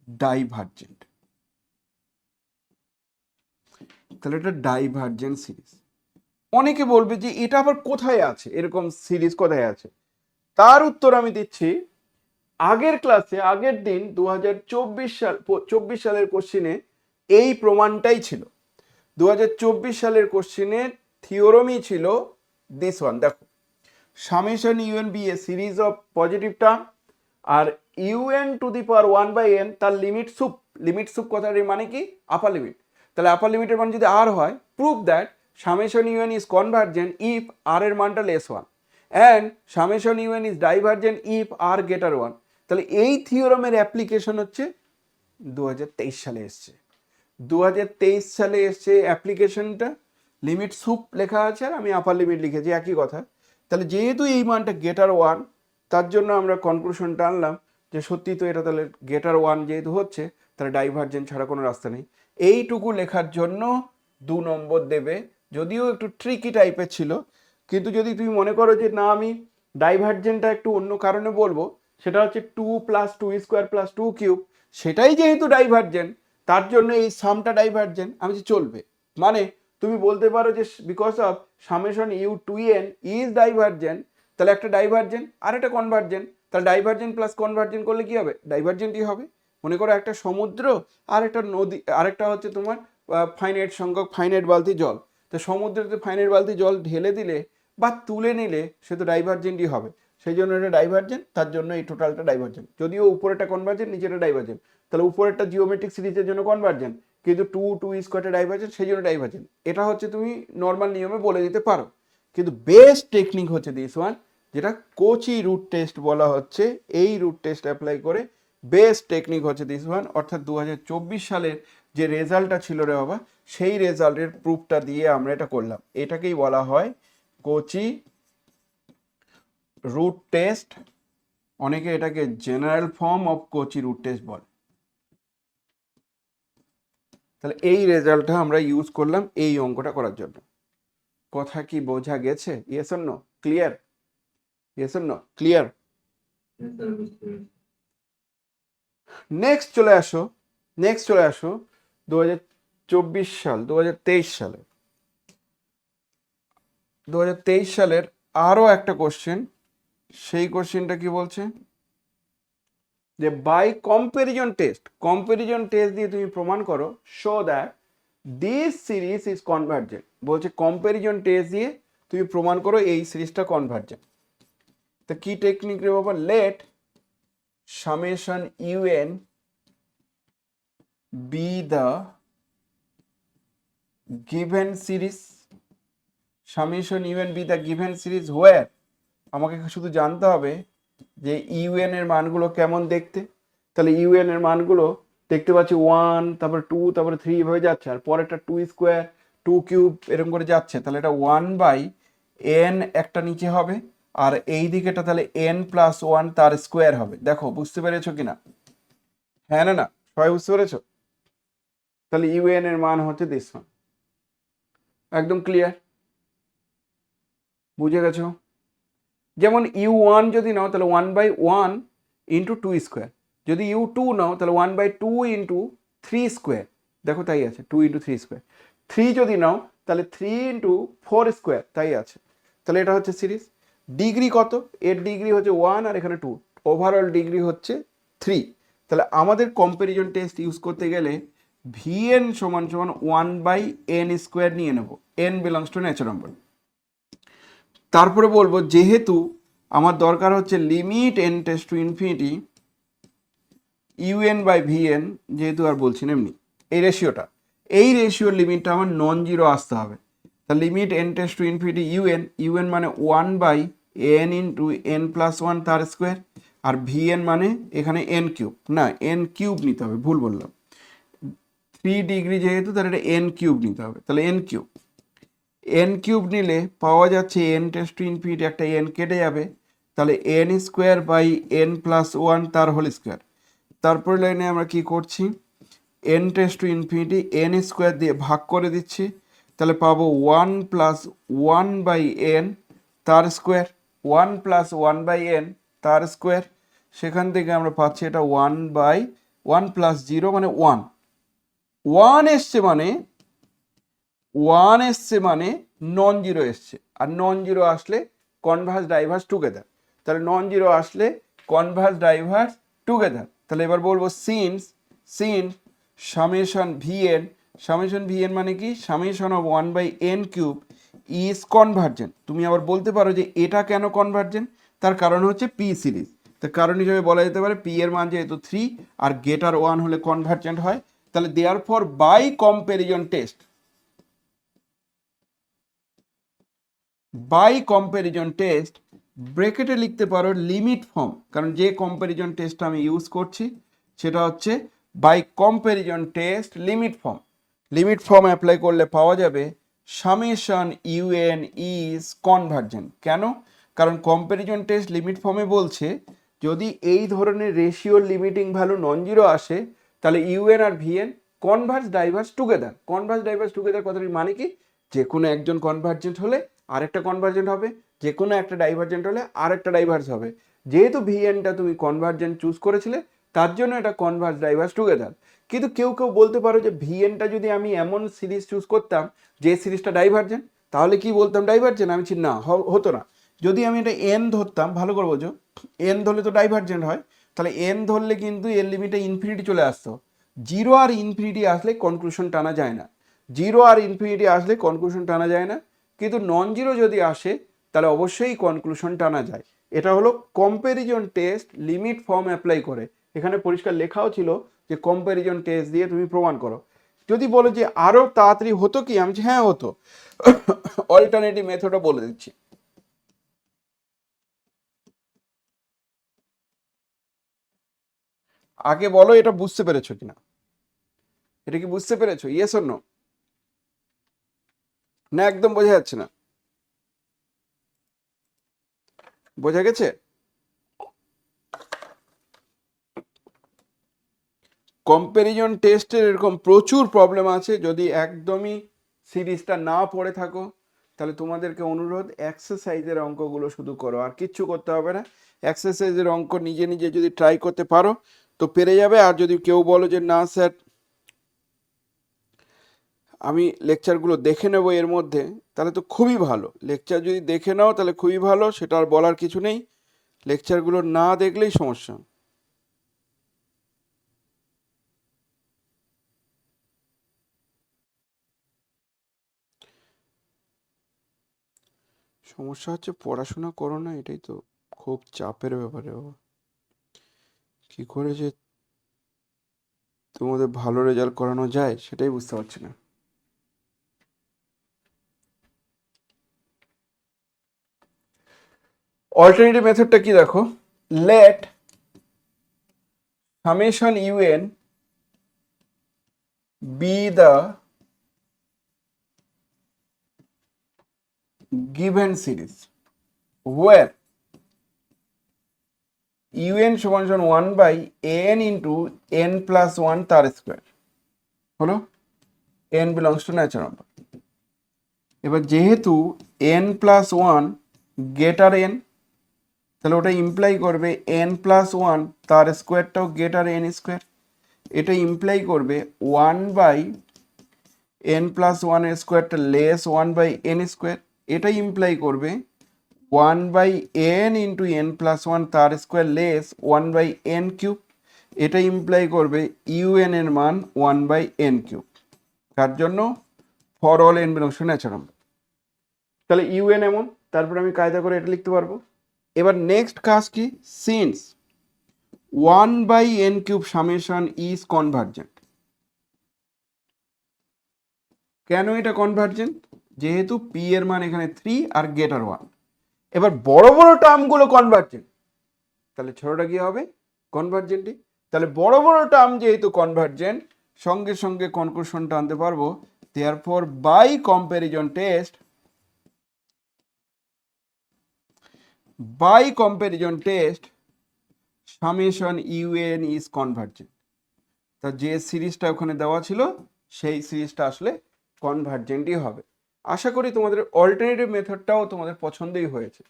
divergent. তাহলে এটা ডাইভার্জেন্ট সিরিজ। অনেকে বলবে যে এটা আবার কোথায় আছে, এরকম সিরিজ কোথায় আছে? তার উত্তর আমি দিচ্ছি আগের ক্লাসে, আগের দিন 2024 সালের কোশ্চিনে এই প্রমাণটাই ছিল। 2024 সালের কোশ্চিনে থিওরমই ছিল দিস ওয়ান। দেখো, summation un be a series of positive term, আর un to the power 1/n তার লিমিট সুপ কথার মানে কি? Upper limit. তাহলে আপার লিমিটের মান যদি r হয়, prove that summation un is convergent if r এর মানটা less 1 and summation un is divergent if r greater 1। তাহলে এই থিওরামের অ্যাপ্লিকেশন হচ্ছে 2023 সালে এসছে। 2023 সালে এসছে অ্যাপ্লিকেশনটা, লিমিট সুপ লেখা আছে আর আমি আপার লিমিট লিখেছি, একই কথা। তাহলে যেহেতু এই মানটা গ্রেটার 1, তার জন্য আমরা কনক্লুশনটা আনলাম যে সত্যি তো এটা তাহলে গ্রেটার 1 যেহেতু হচ্ছে, তাহলে ডাইভার্জেন্ট ছাড়া কোনো রাস্তা নেই। এইটুকু লেখার জন্য 2 নম্বর দেবে, যদিও একটু ট্রিকি টাইপের ছিল। কিন্তু যদি তুমি মনে করো যে না, আমি ডাইভার্জেন্টটা একটু অন্য কারণে বলবো, সেটা হচ্ছে 2 + 2² + 2³ সেটাই যেহেতু ডাইভার্জেন্ট, তার জন্য এই সামটা ডাইভার্জেন্ট, আমি যে চলবে। মানে তুমি বলতে পারো যে because of summation u2n is divergent, তাহলে একটা ডাইভার্জেন্ট আর একটা কনভার্জেন্ট, তাহলে ডাইভার্জেন্ট প্লাস কনভার্জেন্ট করলে কি হবে? ডাইভার্জেন্টই হবে। মনে করো একটা সমুদ্র আর একটা নদী, আরেকটা হচ্ছে তোমার ফাইনাইট সংখ্যক ফাইনাইট বালতি জল। তো সমুদ্রেতে ফাইনাইট বালতি জল ঢেলে দিলে বা তুলে নিলে সে তো ডাইভারজেন্টই হবে, সেই জন্য এটা ডাইভারজেন্ট, তার জন্য এই টোটালটা ডাইভারজেন্ট। যদিও উপরেটা কনভার্জেন্ট, নিচেটা ডাইভারজেন্ট, তাহলে উপরেরটা জিওমেট্রিক সিরিজের জন্য কনভার্জেন্ট, কিন্তু টু স্কোয়ারটা ডাইভারজেন্ট, সেই জন্য ডাইভারজেন্ট। এটা হচ্ছে তুমি নর্মাল নিয়মে বলে দিতে পারো, কিন্তু বেস্ট টেকনিক হচ্ছে দিস ওয়ান, যেটা কোচি রুট টেস্ট বলা হচ্ছে। এই রুট টেস্ট অ্যাপ্লাই করে বেস্ট টেকনিক হচ্ছে দিস ওয়ান, অর্থাৎ 2024 সালের যে রেজাল্টটা ছিল রে বাবা, সেই রেজাল্টের প্রুফটা দিয়ে আমরা এটা করলাম। এটাকেই বলা হয় কোচি রুট টেস্ট, অনেকে এটাকে general form of Cauchy root test বলে। তাহলে এই রেজাল্টটা আমরা ইউজ করলাম এই অঙ্কটা করার জন্য। কথা কি বোঝা গেছে? Yes or no? Clear? Yes or no? Clear? Next চলে আসো, 2024 সাল, 2023 সালে, 2023 সালের আরো একটা কোশ্চেন। সেই কোশ্চেনটা কি বলছে যে বাই কম্প্যারিজন টেস্ট দিয়ে তুমি প্রমাণ করো, show that this series is convergent. বলছে কম্প্যারিজন টেস্ট দিয়ে তুমি প্রমাণ করো এই সিরিজটা কনভার্জেন্ট। তা কি টেকনিক রে বাবা? Let summation un be the given series, summation un be the given series where, আমাকে শুধু জানতে হবে যে ইউএন এর মানগুলো কেমন দেখতে। তাহলে ইউএন এর মানগুলো দেখতে পাচ্ছি 1, তারপর 2, তারপরে 3 এভাবে যাচ্ছে, আর পরেরটা 2 স্কোয়ার, 2 কিউব এরকম করে যাচ্ছে। তাহলে এটা 1/n একটা নিচে হবে, আর এই দিকেটা তাহলে n+1 তার স্কোয়ার হবে। দেখো বুঝতে পেরেছো কিনা? হ্যাঁ না? সবাই বুঝতে পেরেছো? তাহলে ইউএন এর মান হচ্ছে দিস ওয়ান। একদম ক্লিয়ার? বুঝে গেছো? যেমন u1 যদি নাও তাহলে 1/1 ইন্টু 2 স্কোয়ার, যদি u2 নাও তাহলে 1/2 ইন্টু 3 স্কোয়ার। দেখো তাই আছে, 2 ইন্টু 3 স্কোয়ার। 3 যদি নাও তাহলে 3 ইন্টু 4 স্কোয়ার, তাই আছে। তাহলে এটা হচ্ছে সিরিজ। ডিগ্রি কত? এর ডিগ্রি হচ্ছে 1 আর এখানে 2, ওভারঅল ডিগ্রি হচ্ছে 3। তাহলে আমাদের কম্প্যারিজন টেস্ট ইউজ করতে গেলে vn সমান সমান 1/n স্কোয়ার নিয়ে নেব, n belongs to natural number. তারপরে বলবো যেহেতু আমার দরকার হচ্ছে limit n tends to infinity un/vn, যেহেতু আর বলছি না এমনি এই রেশিওর লিমিটটা আমার নন জিরো আসতে হবে। তা limit n tends to infinity un মানে 1/n ইন্টু n+1 তার স্কোয়ার, আর vn মানে এখানে n কিউব, না n কিউব নিতে হবে, ভুল বললাম। 3 ডিগ্রি যেহেতু তাহলে এটা n কিউব নিতে হবে, তাহলে n কিউব নিলে পাওয়া যাচ্ছে n টেন্ডস টু ইনফিনিটি, একটা n কেটে যাবে, তাহলে n²/n+1 তার হোল স্কোয়ার। তারপরে লাইনে আমরা কি করছি, n tends to infinity n square দিয়ে ভাগ করে দিচ্ছি, তাহলে পাবো 1+1/n তার স্কোয়ার, 1+1/n তার স্কোয়ার। সেখান থেকে আমরা পাচ্ছি এটা 1/1 + 0 মানে 1। 1 এসছে মানে নন জিরো এসছে, আর নন জিরো আসলে কনভার্স ডাইভার্স টুগেদার। তাহলে নন জিরো আসলে কনভার্স ডাইভার্স টুগেদার। তাহলে এবার বলবো সিন্স সামেশন ভিএন মানে কি, summation of 1/n cube is convergent. তুমি আবার বলতে পারো যে এটা কেন কনভার্জেন্ট, তার কারণ হচ্ছে পি সিরিজ। তার কারণ হিসেবে বলা যেতে পারে পি এর মান যেহেতু 3 আর গেটার 1 হলে কনভার্জেন্ট হয়। তাহলে দেয়ারফর বাই কম্প্যারিজন টেস্ট ব্র্যাকেটে লিখতে পারো লিমিট ফর্ম, কারণ যে কম্প্যারিজন টেস্টটা আমি ইউজ করছি সেটা হচ্ছে by comparison test limit form apply করলে পাওয়া যাবে সামেশন ইউএন ইজ কনভার্জেন্ট। কেন? কারণ কম্প্যারিজন টেস্ট লিমিট ফর্মে বলছে যদি এই ধরনের রেশিওর লিমিটিং ভ্যালু নন জিরো আসে তাহলে ইউএন আর ভিএন কনভার্স ডাইভার্স টুগেদার। কথাটির মানে কি, যে কোনো একজন কনভার্জেন্ট হলে আরেকটা কনভার্জেন্ট হবে, যে কোনো একটা ডাইভার্জেন্ট হলে আরেকটা ডাইভার্স হবে। যেহেতু ভিএনটা তুমি কনভার্জেন্ট চুজ করেছিলে তার জন্য এটা কনভার্স ডাইভার্স টুগেদার। কিন্তু কেউ বলতে পারো যে ভিএনটা যদি আমি এমন সিরিজ চুজ করতাম যে সিরিজটা ডাইভার্জেন্ট, তাহলে কি বলতাম ডাইভার্জেন্ট? আমি না, হতো না। যদি আমি এটা এন ধরতাম, ভালো করে বোঝো, এন ধরলে তো ডাইভার্জেন্ট হয়, তাহলে এন ধরলে কিন্তু এর লিমিটে ইনফিনিটি চলে আসতো। 0 আর ইনফিনিটি আসলে কনক্লুশন টানা যায় না, কিন্তু নন জিরো যদি আসে তাহলে অবশ্যই কনক্লুশন টানা যায়। এটা হলো comparison test limit form apply করে। এখানে পরিষ্কার লেখাও ছিল যে কম্প্যারিজন টেস্ট দিয়ে তুমি প্রমাণ করো। যদি বলো যে আরও তাড়াতাড়ি হতো কি, আমি হ্যাঁ হতো। অল্টারনেটিভ মেথডও বলে দিচ্ছি। আগে বলো এটা বুঝতে পেরেছো কিনা, এটা কি বুঝতে পেরেছো? Yes or no? না একদম বোঝা যাচ্ছে না? বোঝা গেছে? কম্প্যারিজন টেস্টের এরকম প্রচুর প্রবলেম আছে। যদি একদমই সিরিজটা না পড়ে থাকো তাহলে তোমাদেরকে অনুরোধ এক্সারসাইজের অঙ্কগুলো শুধু করো, আর কিচ্ছু করতে হবে না। এক্সারসাইজের অঙ্ক নিজে নিজে যদি ট্রাই করতে পারো তো পেরে যাবে। আর যদি কেউ বলো যে না স্যার আমি লেকচারগুলো দেখে নেবো এর মধ্যে, তাহলে তো খুবই ভালো। লেকচার যদি দেখে নাও তাহলে খুবই ভালো, সেটা আর বলার কিছু নেই। লেকচারগুলো না দেখলেই সমস্যা। সমস্যা হচ্ছে পড়াশোনা করো না, এটাই তো খুব চাপের ব্যাপারে বাবা। কি করে যে তোমাদের ভালো রেজাল্ট করানো যায় সেটাই বুঝতে পারছি না। অল্টারনেটিভ মেথডটা কি দেখো, let summation u n be the given series where un সমান সমান 1 by an into n plus 1 তার স্কোয়ার হলো, n belongs to natural number. এবার যেহেতু n প্লাস 1 গ্রেটার n, তাহলে ওটা ইমপ্লাই করবে n প্লাস 1 তার স্কোয়ারটাও গ্রেটার n স্কোয়ার। এটা ইমপ্লাই করবে 1 বাই n প্লাস 1 এর স্কোয়ারটা লেস 1 বাই n স্কোয়ার। এটা ইমপ্লাই করবে 1 by n into n plus 1 তার square less 1 by n cube. এটা ইমপ্লাই করবে ইউএন এর মান 1 বাই n কিউব। তার জন্য for all n belongs to natural number. তাহলে ইউএন এমন, তারপর আমি কায়দা করে এটা লিখতে পারবো। এবার নেক্সট কাজ কি, since 1 by n cube summation is convergent. কেন এটা কনভার্জেন্ট? যেহেতু p এর মান এখানে 3 আর গ্রেটার 1। এবার বড় বড় টার্মগুলো কনভার্জেন্ট, তাহলে ছোটটা কি হবে? কনভার্জেন্টই। তাহলে বড় বড় টার্ম যেহেতু কনভার্জেন্ট, সঙ্গে সঙ্গে কনক্লুশনটা আনতে পারবো therefore by comparison test summation u n is convergent. তা যে সিরিজটা ওখানে দেওয়া ছিল সেই সিরিজটা আসলে কনভার্জেন্টই হবে। আশা করি তোমাদের অল্টারনেটিভ মেথডটাও তোমাদের পছন্দই হয়েছে।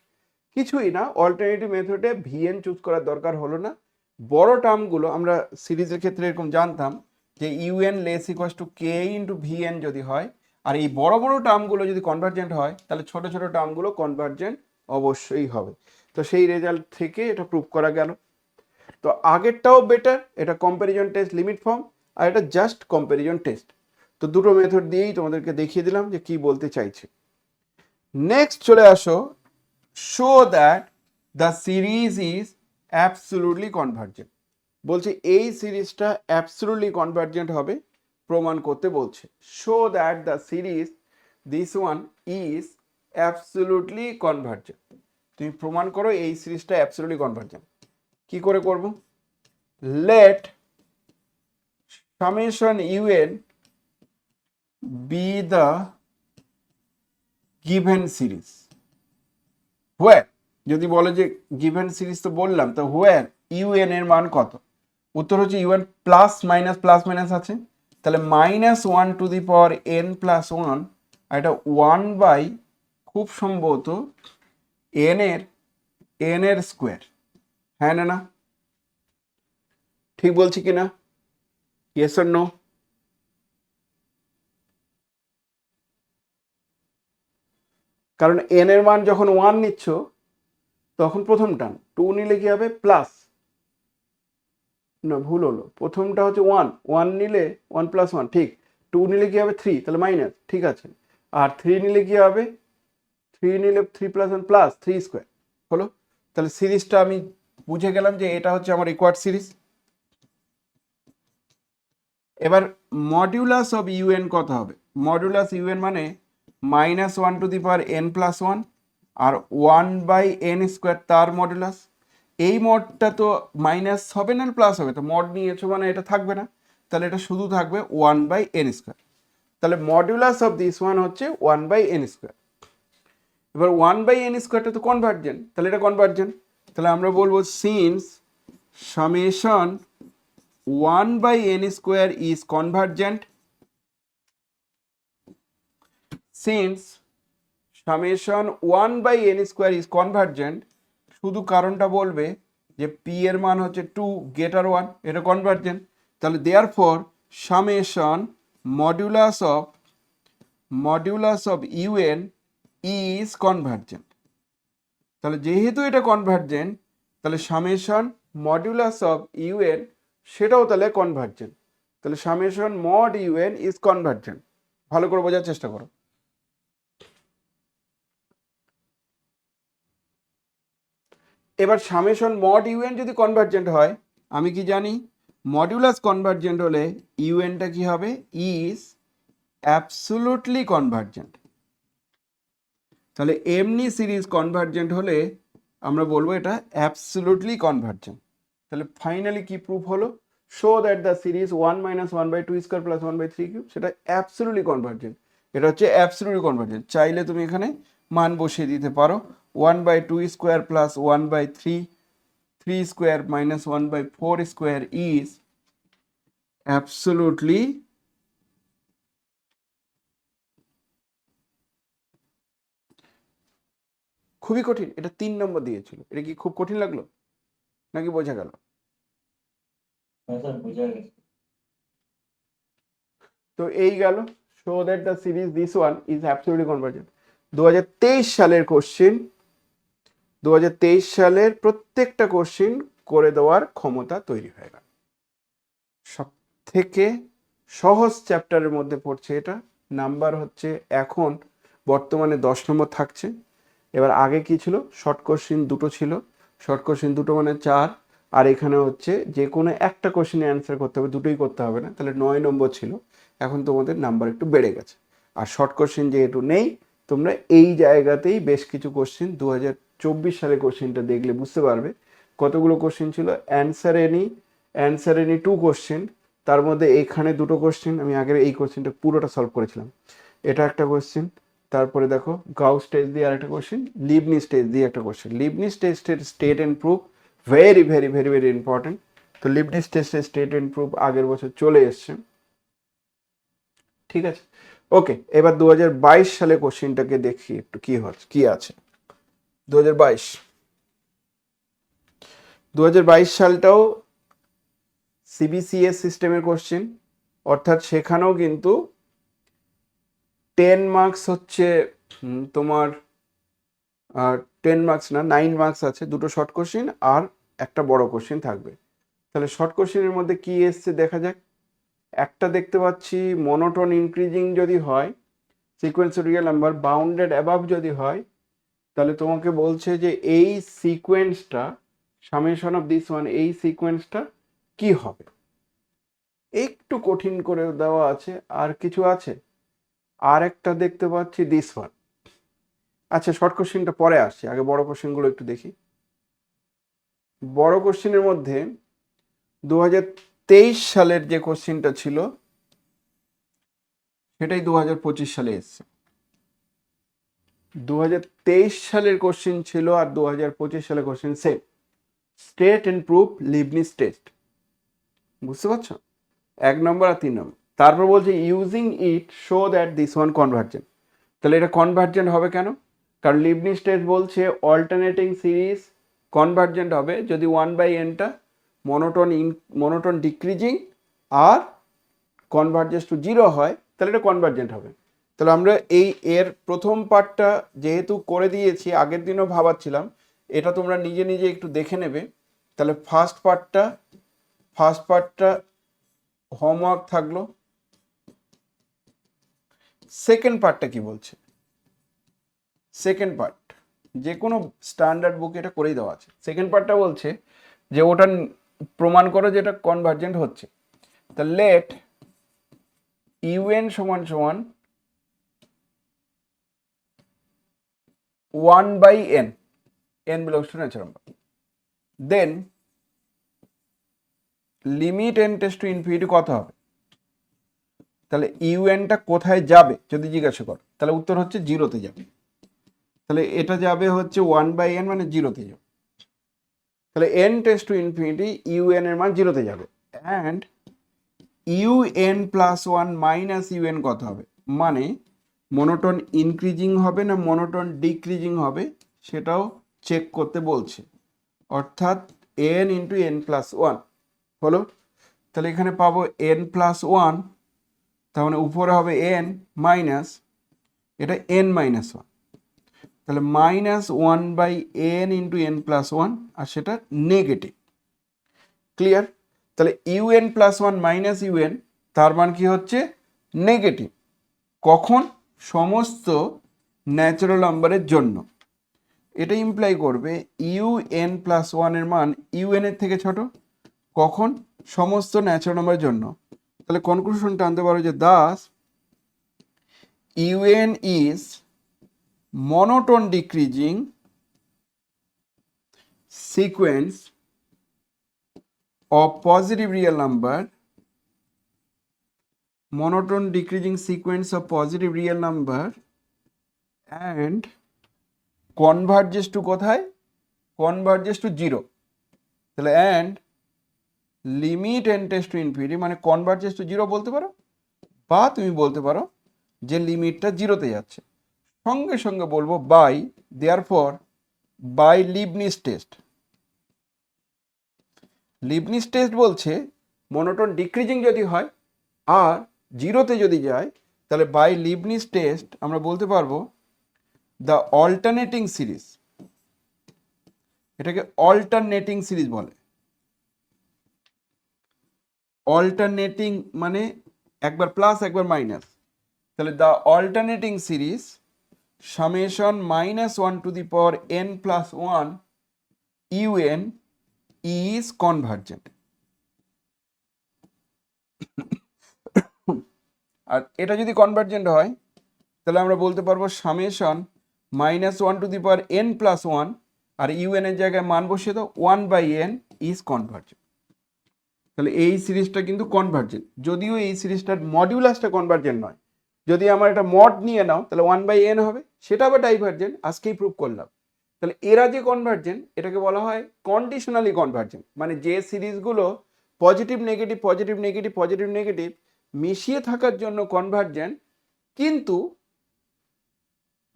কিছুই না, অল্টারনেটিভ মেথডে ভিএন চুজ করার দরকার হলো না। বড় টার্মগুলো আমরা সিরিজের ক্ষেত্রে এরকম জানতাম যে UN less equals to K into VN যদি হয়, আর এই বড় বড় টার্মগুলো যদি কনভার্জেন্ট হয় তাহলে ছোট ছোট টার্মগুলো কনভার্জেন্ট অবশ্যই হবে। তো সেই রেজাল্ট থেকে এটা প্রুভ করা গেল। তো আগেরটাও বেটার, এটা কম্প্যারিজন টেস্ট লিমিট ফর্ম, আর এটা জাস্ট কম্প্যারিজন টেস্ট। তো দুটো মেথড দিয়েই তোমাদেরকে দেখিয়ে দিলাম যে কি বলতে চাইছে। নেক্সট চলে আসো, show that the series is absolutely convergent. বলছে এই সিরিজটা অ্যাবসলিউটলি কনভার্জেন্ট হবে, প্রমাণ করতে বলছে। Show that the series this one is absolutely convergent. তুমি প্রমাণ করো এই সিরিজটা অ্যাবসলিউটলি কনভার্জেন্ট। কি করে করব? Let summation u n be the given series where, যদি বলে যে গিভেন সিরিজ তো বললাম, তো হোয়ার ইউএন এর মান কত? উত্তর হচ্ছে ইউএন প্লাস মাইনাস আছে, তাহলে -1 to the power n plus 1, আর এটা 1 বাই খুব সম্ভবত n এর স্কোয়ার। হ্যাঁ না? ঠিক বলছি কিনা? Yes or no? কারণ n এর মান যখন 1 নিচ্ছ তখন প্রথম টার্ম, 2 নিলে কি হবে? প্লাস, না ভুল হলো, প্রথমটা হচ্ছে 1 নিলে 1 প্লাস 1 ঠিক, 2 নিলে কি হবে? 3, তাহলে মাইনাস, ঠিক আছে। আর 3 নিলে কি হবে? 3 নিলে 3 প্লাস 1 প্লাস 3 স্কোয়ার হলো। তাহলে সিরিজটা আমি বুঝে গেলাম যে এটা হচ্ছে আমার রিকোয়ার্ড সিরিজ। এবার মডিউলাস অফ ইউএন কত হবে? মডিউলাস ইউএন মানে -1 to the power n plus 1 আর 1/n স্কোয়ার তার মডুলাস। এই মডটা তো মাইনাস হবে না প্লাস হবে, তো মড নিয়েছো মানে এটা থাকবে না, তাহলে এটা শুধু থাকবে 1/n স্কোয়ার। তাহলে মডিউলাস অফ দিস ওয়ান হচ্ছে 1/n স্কোয়ার। এবার 1/n স্কোয়ারটা তো কনভার্জেন্ট, তাহলে এটা কনভার্জেন্ট। তাহলে আমরা বলবো since summation 1/n square is convergent, since summation 1/n square is convergent, শুধু কারণটা বলবে যে পি এর মান হচ্ছে 2 গ্রেটার 1, এটা কনভার্জেন্ট। তাহলে therefore summation modulus of u n is convergent. তাহলে যেহেতু এটা কনভার্জেন্ট, তাহলে সামেশন মডিউলাস অফ ইউএন সেটাও তাহলে কনভার্জেন্ট। তাহলে summation mod u n is convergent. ভালো করে বোঝার চেষ্টা করো। এবার সামেশন মড ইউএন যদি কনভার্জেন্ট হয়, আমি কি জানি মডিউলাস কনভার্জেন্ট হলে ইউএনটা কি হবে? Is absolutely convergent. তাহলে এমনি সিরিজ কনভার্জেন্ট হলে আমরা বলবো এটা অ্যাবসোলুটলি কনভার্জেন্ট। তাহলে ফাইনালি কি প্রুফ হলো? Show that the series 1 - 1/2 square plus 1/3 cube সেটা অ্যাবসোলুটলি কনভার্জেন্ট। এটা হচ্ছে অ্যাবসোলুটলি কনভার্জেন্ট। চাইলে তুমি এখানে মান বসিয়ে দিতে পারো, 1/2 square plus 1/3, 3 square minus 1/4 square is absolutely খুবই কঠিন। এটা 3 নম্বর দিয়েছিল, এটা কি খুব কঠিন লাগলো নাকি বোঝা গেল? তো এই গেল show that the series this one is absolutely convergent. 2023 সালের কোশ্চেন, 2023 সালের প্রত্যেকটা কোশ্চেন করে দেওয়ার ক্ষমতা তৈরি হয়ে গেল। সব থেকে সহজ চ্যাপ্টারের মধ্যে পড়ছে এটা। নাম্বার হচ্ছে এখন বর্তমানে 10 নম্বর থাকছে। এবার আগে কি ছিল? শর্ট কোশ্চেন দুটো ছিল, শর্ট কোশ্চেন দুটো মানে 4, আর এখানে হচ্ছে যে কোনো একটা কোশ্চেনে অ্যান্সার করতে হবে, দুটোই করতে হবে না, তাহলে 9 নম্বর ছিল। এখন তোমাদের নাম্বার একটু বেড়ে গেছে। আর শর্ট কোশ্চেন যেহেতু নেই, তোমরা এই জায়গাতেই বেশ কিছু কোশ্চেন 2024 সালে কোশ্চেনটা দেখলে বুঝতে পারবে কতগুলো কোশ্চেন ছিল। অ্যান্সার এনি 2 কোশ্চেন, তার মধ্যে এখানে দুটো কোশ্চেন, আমি আগের এই কোশ্চেনটা পুরোটা সলভ করেছিলাম, এটা একটা কোশ্চেন। তারপরে দেখো গাউস টেস্ট দিয়ে আরেকটা কোশ্চেন, লিবনিজ টেস্ট দিয়ে একটা কোশ্চেন। লিবনিজ টেস্টের state and proof very very very very important. তো লিবনিজ টেস্টের স্টেট অ্যান্ড প্রুফ আগের বছর চলে এসছে, ঠিক আছে। ওকে, এবার 2022 সালে কোশ্চেনটাকে দেখি একটু কি আছে। 2022 সালটাও সিবিসিএস সিস্টেমের কোশ্চেন, অর্থাৎ সেখানেও কিন্তু 10 মার্কস হচ্ছে তোমার 10 মার্কস না 9 মার্কস আছে, দুটো শর্ট কোশ্চেন আর একটা বড় কোশ্চেন থাকবে। তাহলে শর্ট কোশ্চেনের মধ্যে কি এসছে দেখা যাক। একটা দেখতে পাচ্ছি মনোটোন ইনক্রিজিং যদি হয়, সিকোয়েন্সিয়াল নাম্বার বাউন্ডেড অ্যাবাভ যদি হয়, তাহলে তোমাকে বলছে যে এই সিকোয়েন্সটা সামেশন অফ দিস ওয়ান, এই সিকোয়েন্সটা কি হবে। একটু কঠিন করে দেওয়া আছে, আর কিছু আছে। আর একটা দেখতে পাচ্ছি দিস ওয়ান। আচ্ছা, শর্ট কোশ্চেনটা পরে আসছে, আগে বড় কোশ্চেনগুলো একটু দেখি। বড় কোশ্চেনের মধ্যে 2023 সালের যে কোশ্চেনটা ছিল সেটাই 2025 সালে এসছে। 2023 সালের কোশ্চেন ছিল আর 2025 সালের question same, state and proof Leibniz test. বুঝতে পারছো? 1 নম্বর আর 3 নম্বর। তারপর বলছে using it show that this one convergent. তাহলে এটা কনভার্জেন্ট হবে কেন? কারণ লিবনিজ টেস্ট বলছে অল্টারনেটিং সিরিজ কনভার্জেন্ট হবে যদি 1/nটা মনোটোন ডিক্রিজিং আর কনভার্জেন্স টু 0 হয়, তাহলে এটা কনভার্জেন্ট হবে। তাহলে আমরা এর প্রথম পার্টটা যেহেতু করে দিয়েছি, আগের দিনও ভাবাচ্ছিলাম, এটা তোমরা নিজে নিজে একটু দেখে নেবে। তাহলে ফার্স্ট পার্টটা হোমওয়ার্ক থাকলো। সেকেন্ড পার্টটা কি বলছে? সেকেন্ড পার্ট যে কোনো স্ট্যান্ডার্ড বুকে এটা করেই দেওয়া আছে। সেকেন্ড পার্টটা বলছে যে ওটা প্রমাণ করো যে এটা কনভার্জেন্ট হচ্ছে। তা লেট ইউএন সমান সমান 1/n, n belongs to natural number, then limit n tends to infinity কত হবে? তাহলে ইউএনটা কোথায় যাবে যদি জিজ্ঞাসা করো, তাহলে উত্তর হচ্ছে জিরোতে যাবে। তাহলে এটা যাবে হচ্ছে 1/n মানে জিরোতে যাবে। তাহলে n tends to infinity UN এর মান জিরোতে যাবে। And UN plus 1 minus UN কত হবে? মানে মনোটোন ইনক্রিজিং হবে না মনোটোন ডিক্রিজিং হবে সেটাও চেক করতে বলছে। অর্থাৎ n ইন্টু n প্লাস 1 হলো। তাহলে এখানে পাবো n প্লাস 1, তার মানে উপরে হবে n মাইনাস এটা n মাইনাস 1, তাহলে -1/n ইন্টু n প্লাস 1, আর সেটা নেগেটিভ। ক্লিয়ার? তাহলে ইউএন প্লাস 1 মাইনাস ইউএন তার মান কি হচ্ছে? নেগেটিভ। কখন? সমস্ত ন্যাচারাল নাম্বারের জন্য। এটা ইমপ্লাই করবে ইউএন প্লাস 1 এর মান ইউএন এর থেকে ছোট। কখন? সমস্ত ন্যাচারাল নাম্বারের জন্য। তাহলে কনক্লুশনটা আনতে পারো যে Das UN is monotone decreasing sequence of positive real number, monotone decreasing sequence of positive real number, and converges to কোথায়? Converges to 0. তাহলে and limit n tends to infinity মানে converges to 0 বলতে পারো, বা তুমি বলতে পারো যে লিমিটটা জিরোতে যাচ্ছে। সঙ্গে সঙ্গে বলবো by therefore by Leibniz test. Leibniz test বলছে মনোটোন ডিক্রিজিং যদি হয় আর জিরোতে যদি যায় তাহলে বাই লিবনিজ টেস্ট আমরা বলতে পারবো দ্য অল্টারনেটিং সিরিজ, এটাকে অল্টারনেটিং সিরিজ বলে। অল্টারনেটিং মানে একবার প্লাস একবার মাইনাস। তাহলে the alternating series summation -1 to the power n plus 1 un is convergent। আর এটা যদি কনভার্জেন্ট হয় তাহলে আমরা বলতে পারবো summation -1 to the power n plus 1 আর ইউএন এর জায়গায় মান বসিয়ে দাও 1/n ইজ কনভার্জেন্ট। তাহলে এই সিরিজটা কিন্তু কনভার্জেন্ট, যদিও এই সিরিজটার মডিউলাসটা কনভার্জেন্ট নয়। যদি আমার একটা মড নিয়ে নাও তাহলে 1/n হবে, সেটা আবার ডাইভার্জেন্ট, আজকেই প্রুভ করলাম। তাহলে এরা যে কনভার্জেন্ট এটাকে বলা হয় কন্ডিশনালি কনভার্জেন্ট, মানে যে সিরিজগুলো positive negative positive negative positive negative মিশিয়ে থাকার জন্য কনভার্জেন্ট, কিন্তু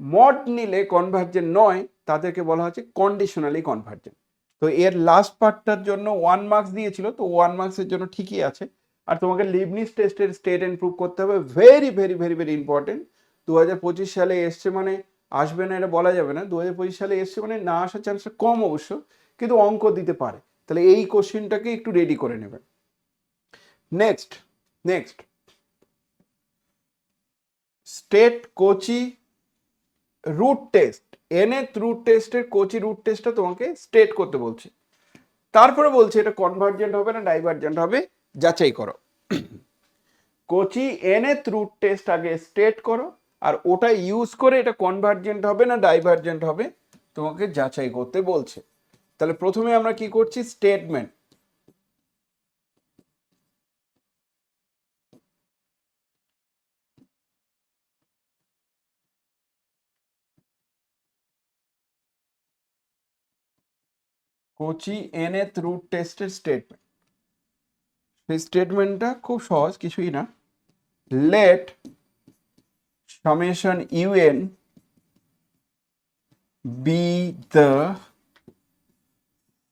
মড নিলে কনভার্জেন্ট নয়, তাদেরকে বলা হচ্ছে কন্ডিশনালি কনভার্জেন্ট। তো এর লাস্ট পার্টটার জন্য 1 মার্কস দিয়েছিল, তো 1 মার্কসের জন্য ঠিকই আছে। আর তোমাকে লিবনিজ টেস্টের স্টেট এন্ড প্রুভ করতে হবে, very very very very important. 2025 সালে এসছে মানে আসবে না এটা বলা যাবে না, 2025 সালে এসছে মানে না আসার চান্সটা কম অবশ্য, কিন্তু অঙ্ক দিতে পারে। তাহলে এই কোশ্চেনটাকে একটু রেডি করে নেবেন। Next state Cauchy root test, nth root টেস্টের কোচি রুট টেস্টটা তোমাকে স্টেট করতে বলছে। তারপরে বলছে এটা কনভার্জেন্ট হবে না ডাইভার্জেন্ট হবে যাচাই করো। কোচি nth রুট টেস্ট আগে স্টেট করো, আর ওটা ইউজ করে এটা কনভার্জেন্ট হবে না ডাইভার্জেন্ট হবে তোমাকে যাচাই করতে বলছে। তাহলে প্রথমে আমরা কি করছি? স্টেটমেন্ট। কোচি nth রুট টেস্টের স্টেটমেন্ট, সেই স্টেটমেন্টটা খুব সহজ, কিছুই না। Let summation un be the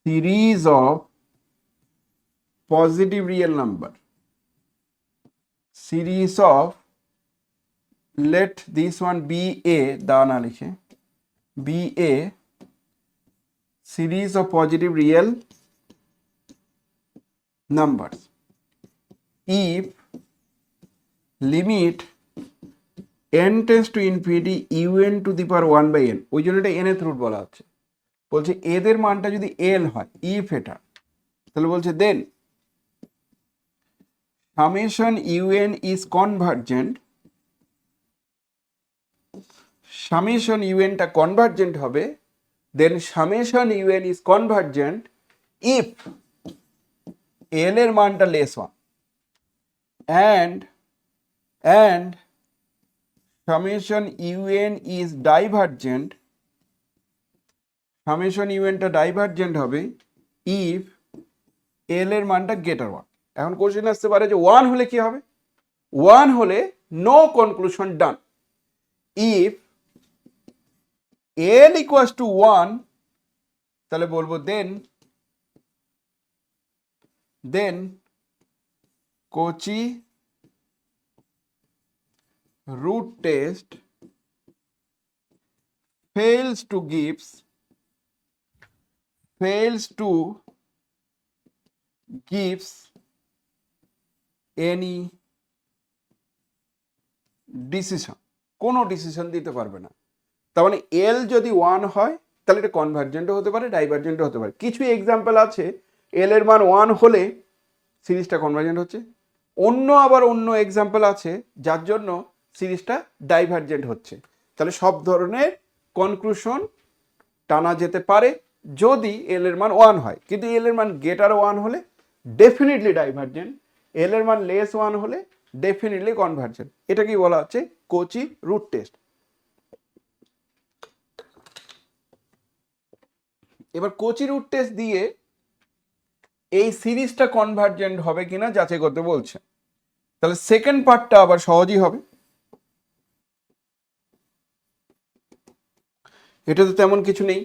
series of positive real number, series of, let this one be a, da na likhe, be a series of positive real numbers if limit n tends to infinity un to the power 1/n, ওই জন্য এটা nth root বলা হচ্ছে। বলছে এদের মানটা যদি l হয়, ইফ এটা, তাহলে বলছে then summation un is convergent, summation un-টা কনভার্জেন্ট হবে, then summation un is convergent if l এর মানটা less 1 and summation un is divergent, summation un-টা divergent হবে if l এর মানটা greater 1। এখন কোশ্চেন আসতে পারে যে 1 হলে কি হবে? 1 হলে no conclusion done, if l equals to 1 তাহলে বলবো then Cauchy root test fails to gives any decision, কোনো ডিসিশন দিতে পারবে না। তার মানে এল যদি 1 হয় তাহলে এটা কনভার্জেন্টও হতে পারে, ডাইভার্জেন্টও হতে পারে। কিছু এক্সাম্পল আছে এল এর মান 1 হলে সিরিজটা কনভার্জেন্ট হচ্ছে, আবার অন্য এক্সাম্পল আছে যার জন্য সিরিজটা ডাইভার্জেন্ট হচ্ছে। তাহলে সব ধরনের কনক্লুশন টানা যেতে পারে যদি এল এর মান 1 হয়, কিন্তু এল এর মান গ্রেটার 1 হলে ডেফিনেটলি ডাইভার্জেন্ট, এল এর মান লেস 1 হলে ডেফিনেটলি কনভার্জেন্ট। এটা কি বলা হচ্ছে? Cauchy root test. এবার কোচি রুট টেস্ট দিয়ে এই সিরিজটা কনভার্জেন্ট হবে কিনা যাচাই করতে বলছে। তাহলে সেকেন্ড পার্টটা আবার সহজই হবে, এটাতে তেমন কিছু নেই।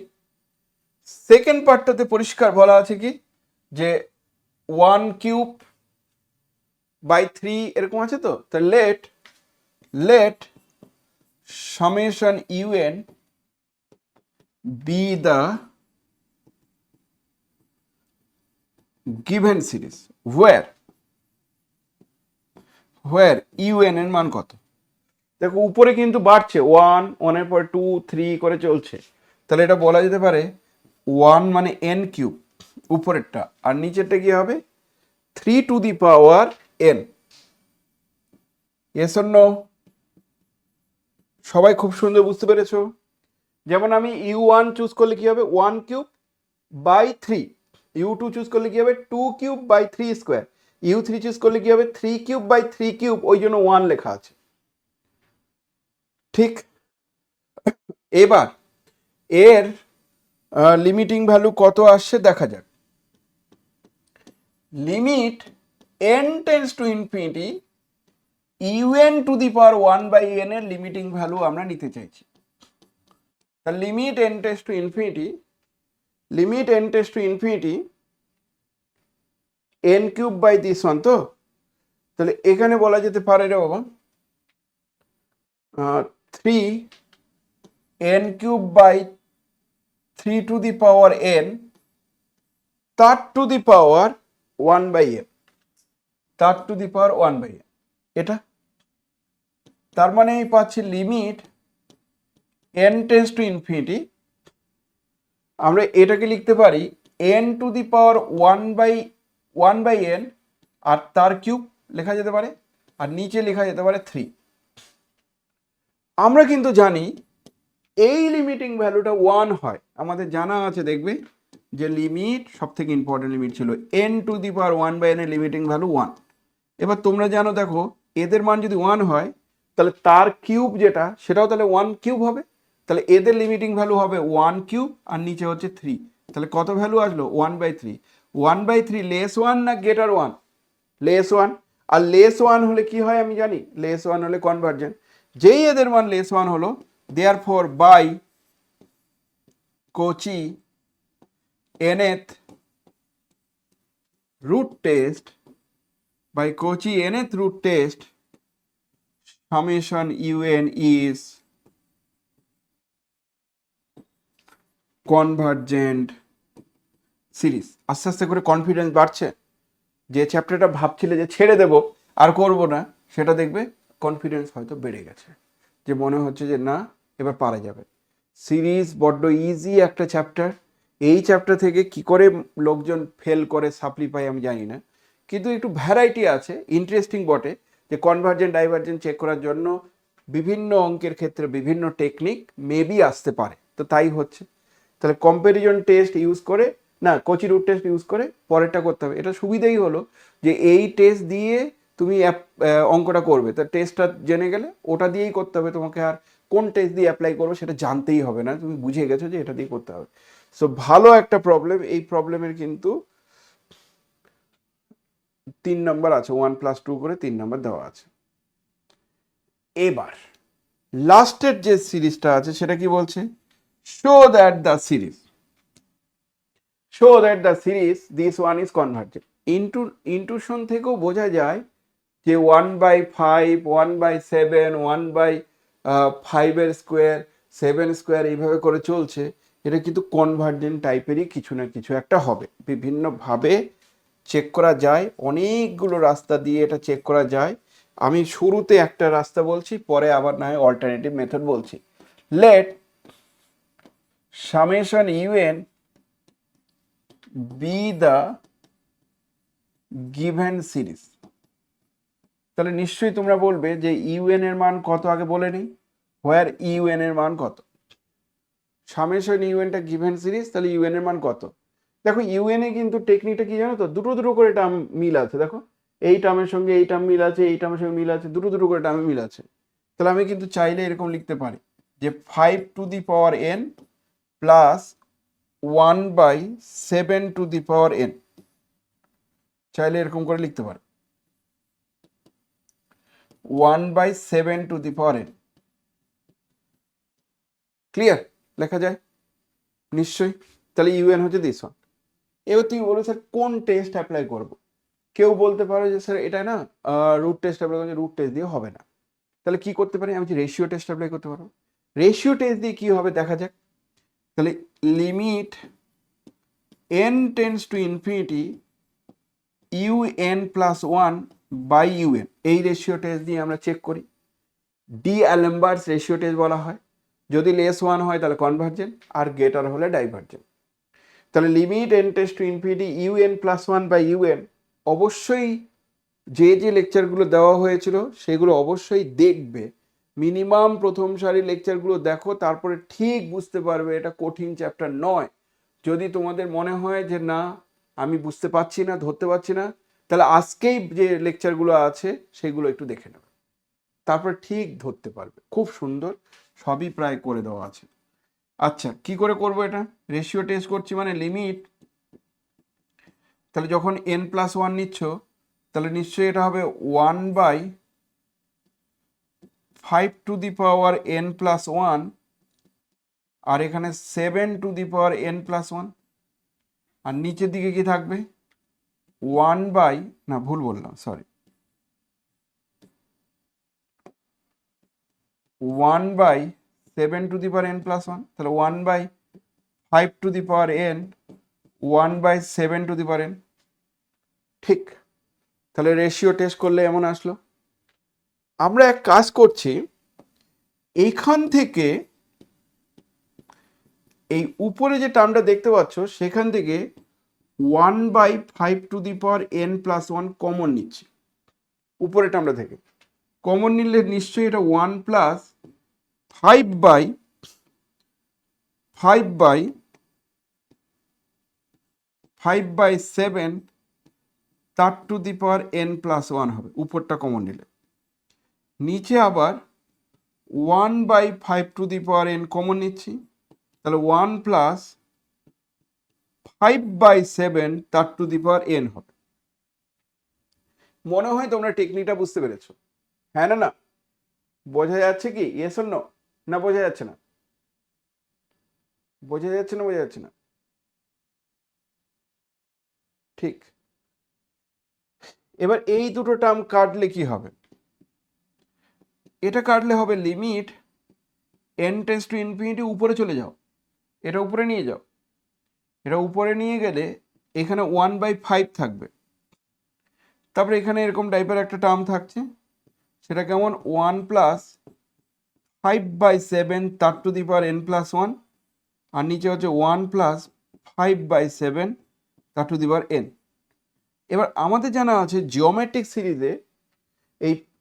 সেকেন্ড পার্টটাতে পরিষ্কার বলা আছে কি যে 1/3 এরকম আছে, তো late summation un be the given series where un এর মান কত। দেখো উপরে কিন্তু বাড়ছে, 1 1 এর পর 2 3 করে চলছে, তাহলে এটা বলা যেতে পারে 1 মানে n কিউব উপরেরটা, আর নিচেরটা কি হবে 3 to the power n। yes or no? সবাই খুব সুন্দর বুঝতে পেরেছো? যেমন আমি u1 চুজ করলে কি হবে 1/3, u2 চুজ করলে কি হবে 2/3², u3 চুজ করলে কি হবে 3/3, ওই জন্য 1 লেখা আছে। ঠিক, এবার এর লিমিটিং ভ্যালু কত আসছে দেখা যাক। Limit n tends to infinity un to the power 1/n এর লিমিটিং ভ্যালু আমরা নিতে চাইছি। তাহলে limit n tends to infinity n³/this1, তো তাহলে এখানে বলা যেতে পারে রে বাবা 3n³ two the power n তার টু দি পাওয়ার 1/n, এটা তার মানে আমি পাচ্ছি limit n tends to infinity, আমরা এটাকে লিখতে পারি n two the power 1/n আর তার কিউব লেখা যেতে পারে, আর নিচে লেখা যেতে পারে 3। আমরা কিন্তু জানি এই লিমিটিং ভ্যালুটা 1 হয়, আমাদের জানা আছে দেখবে যে লিমিট সব থেকে ইম্পর্টেন্ট লিমিট ছিল n two the power 1/n এর লিমিটিং ভ্যালু 1। এবার তোমরা জানো দেখো এদের মান যদি 1 হয় তাহলে তার কিউব যেটা সেটাও তাহলে 1³ হবে, তাহলে এদের লিমিটিং ভ্যালু হবে 1³ আর নিচে হচ্ছে 3, তাহলে কত ভ্যালু আসলো 1/3। 1/3 লেস 1 না গ্রেটার 1? লেস 1, আর লেস 1 হলে কি হয় আমি জানি, লেস 1 হলে কনভার্জেন্ট। যেই এদের মান লেস 1 হলো, therefore by Cauchy nth root test, summation un is convergent series. আস্তে আস্তে করে কনফিডেন্স বাড়ছে, যে চ্যাপ্টারটা ভাবছিলে যে ছেড়ে দেব আর করব না, সেটা দেখবে কনফিডেন্স হয়তো বেড়ে গেছে। যে মনে হচ্ছে যে না এবার পারা যাবে। সিরিজ বড্ড ইজি একটা চ্যাপ্টার, এই চ্যাপ্টার থেকে কি করে লোকজন ফেল করে সাপ্লি পায় আমি জানি না, কিন্তু একটু ভ্যারাইটি আছে, ইন্টারেস্টিং বটে যে কনভার্জেন্ট ডাইভার্জেন্ট চেক করার জন্য বিভিন্ন অঙ্কের ক্ষেত্রে বিভিন্ন টেকনিক মেবি আসতে পারে, তো তাই হচ্ছে। তাহলে কম্প্যারিজন টেস্ট ইউজ করে না, কচি রুট টেস্ট ইউজ করে পরেরটা করতে হবে। এটা সুবিধাই হলো যে এই টেস্ট দিয়ে তুমি অঙ্কটা করবে, তা টেস্টটা জেনে গেলে ওটা দিয়েই করতে হবে, তোমাকে আর কোন টেস্ট দিয়ে অ্যাপ্লাই করবো সেটা জানতেই হবে না, তুমি বুঝে গেছো যে এটা দিয়ে করতে হবে। সো ভালো একটা প্রবলেম, এই প্রবলেমের কিন্তু 3 নম্বর আছে, 1+2 করে 3 নম্বর দেওয়া আছে। এবার লাস্টের যে সিরিজটা আছে সেটা কি বলছে, show that the series, show that the series this one is convergent. ইনটুশন থেকেও বোঝা যায় যে 1/5, 1/7, 1/5 স্কোয়ার, 7 স্কোয়ার এইভাবে করে চলছে, এটা কিন্তু কনভার্জেন্ট টাইপেরই কিছু না কিছু একটা হবে। বিভিন্নভাবে চেক করা যায়, অনেকগুলো রাস্তা দিয়ে এটা চেক করা যায়। আমি শুরুতে একটা রাস্তা বলছি, পরে আবার না হয় অল্টারনেটিভ মেথড বলছি। Let summation u n be the given series। তাহলে নিশ্চয়ই তোমরা বলবে যে ইউএন এর মান কত আগে বলে নেই, হোয়ার ইউএন এর মান কত। সামেশন ইউএনটা গিভেন সিরিজ, তাহলে ইউএন এর মান কত। দেখো ইউএন এ কিন্তু টেকনিকটা কি জানো তো, দুটো দুটো করে টার্ম মিল আছে। দেখো এই টার্মের সঙ্গে এই টার্ম মিল আছে, এই টার্মের সঙ্গে মিল আছে, দুটো দুটো করে টার্মে মিল আছে। তাহলে আমি কিন্তু চাইলে এরকম লিখতে পারি যে 5⁴n প্লাস 1/7⁴n, চাইলে এরকম করে লিখতে পারে 1/7⁴n। ক্লিয়ার, লেখা যায় নিশ্চয়ই। তাহলে ইউএন হচ্ছে দিস ওয়ান। এবার তুমি বলো স্যার কোন টেস্ট অ্যাপ্লাই করবো। কেউ বলতে পারো যে স্যার এটা না রুট টেস্ট অ্যাপ্লাই করছে, রুট টেস্ট দিয়ে হবে না। তাহলে কি করতে পারি, আমি রেশিও টেস্ট অ্যাপ্লাই করতে পারবো। রেশিও টেস্ট দিয়ে কি হবে দেখা যাক। তাহলে limit n tends to infinity un+1/un, এই রেশিও টেস্ট দিয়ে আমরা চেক করি। ডি অ্যালেম্বার্টস রেশিও টেস্ট বলা হয়। যদি লেস 1 হয় তাহলে কনভার্জেন্ট, আর গ্রেটার হলে ডাইভার্জেন্ট। তাহলে limit n tends to infinity un+1/un, অবশ্যই যে যে লেকচারগুলো দেওয়া হয়েছিল সেগুলো অবশ্যই দেখবে, মিনিমাম প্রথম সারি লেকচারগুলো দেখো, তারপরে ঠিক বুঝতে পারবে এটা কঠিন চ্যাপ্টার নয়। যদি তোমাদের মনে হয় যে না আমি বুঝতে পারছি না, ধরতে পারছি না, তাহলে আজকেই যে লেকচারগুলো আছে সেগুলো একটু দেখে নেবে, তারপর ঠিক ধরতে পারবে। খুব সুন্দর, সবই প্রায় করে দেওয়া আছে। আচ্ছা কি করে করব এটা, রেশিও টেস্ট করছি মানে লিমিট, তাহলে যখন n+1 নিচ্ছ তাহলে নিশ্চয়ই এটা হবে 1/5⁴n+1, আর এখানে 7⁴n+1, আর নিচের দিকে কি থাকবে 1/7⁴n+1, তাহলে 1/5⁴n 1/7⁴n, ঠিক। তাহলে রেশিও টেস্ট করলে এমন আসলো। আমরা এক কাজ করছি, এইখান থেকে এই উপরে যে টার্মটা দেখতে পাচ্ছ সেখান থেকে 1/5⁴n+1 কমন নিচ্ছি। উপরে টার্মটা থেকে কমন নিলে নিশ্চয়ই এটা 1+5/7⁴n+1 হবে, উপরটা কমন নিলে। নিচে আবার 1/5⁴n কমন নিচ্ছি, তাহলে 1+5/7⁴n হবে। মনে হয় তোমরা টেকনিকটা বুঝতে পেরেছো, হ্যাঁ না? না বোঝা যাচ্ছে কি, ইয়েস অর নো? না বোঝা যাচ্ছে না? বোঝা যাচ্ছে না, বোঝা যাচ্ছে না? ঠিক। এবার এই দুটো টার্ম কাটলে কি হবে, এটা কাটলে হবে limit n tends to infinity, উপরে চলে যাও, এটা উপরে নিয়ে যাও, এটা উপরে নিয়ে গেলে এখানে 1/5 থাকবে, তারপরে এখানে এরকম টাইপের একটা টার্ম থাকছে, সেটা কেমন 5/7 তার টু দি পাওয়ার n+1, আর নিচে হচ্ছে 1 + 5/7 তার টু দি পাওয়ার n। এবার আমাদের জানা আছে জিওমেট্রিক সিরিজে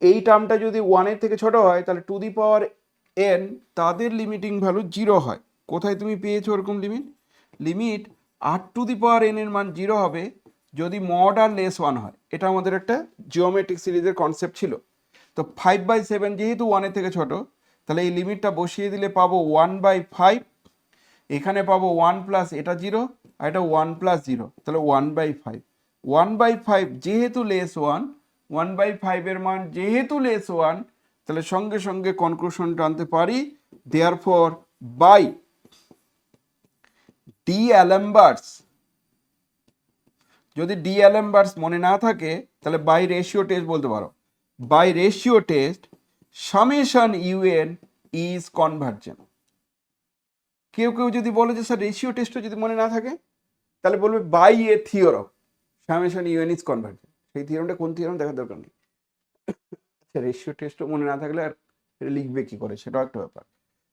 এই টার্মটা যদি 1-এর থেকে ছোট হয় তাহলে টু দি পাওয়ার n তাদের লিমিটিং ভ্যালু 0 হয়। কোথায় তুমি পেয়েছো ওরকম limit r two the power n এর মান 0 হবে যদি মড আর লেস 1 হয়। এটা আমাদের একটা জিওমেট্রিক সিরিজের কনসেপ্ট ছিল। তো 5/7 যেহেতু 1-এর থেকে ছোট, তাহলে এই লিমিটটা বসিয়ে দিলে পাবো 1/5, এখানে পাবো 1 প্লাস এটা 0 আর এটা 1 প্লাস 0, তাহলে 1/5। 1/5 যেহেতু লেস 1, 1/5 এর মান যেহেতু লেস 1, তাহলে সঙ্গে সঙ্গে কনক্লুশনটা আনতে পারি দেয়ারফর বাই ডি অ্যালেমবার্টস। যদি ডি অ্যালেমবার্টস মনে না থাকে তাহলে বাই রেশিও টেস্ট বলতে পারো। By ratio test summation u n is convergent. কেউ কেউ যদি বলে যে স্যার রেশিও টেস্টও যদি মনে না থাকে তাহলে বলবে by a theorem summation u n is convergent. সেই থিওরামটা কোন থিওরাম দেখার দরকার নেই। রেশিও টেস্টও মনে না থাকলে আর লিখবে কি করে সেটাও একটা ব্যাপার।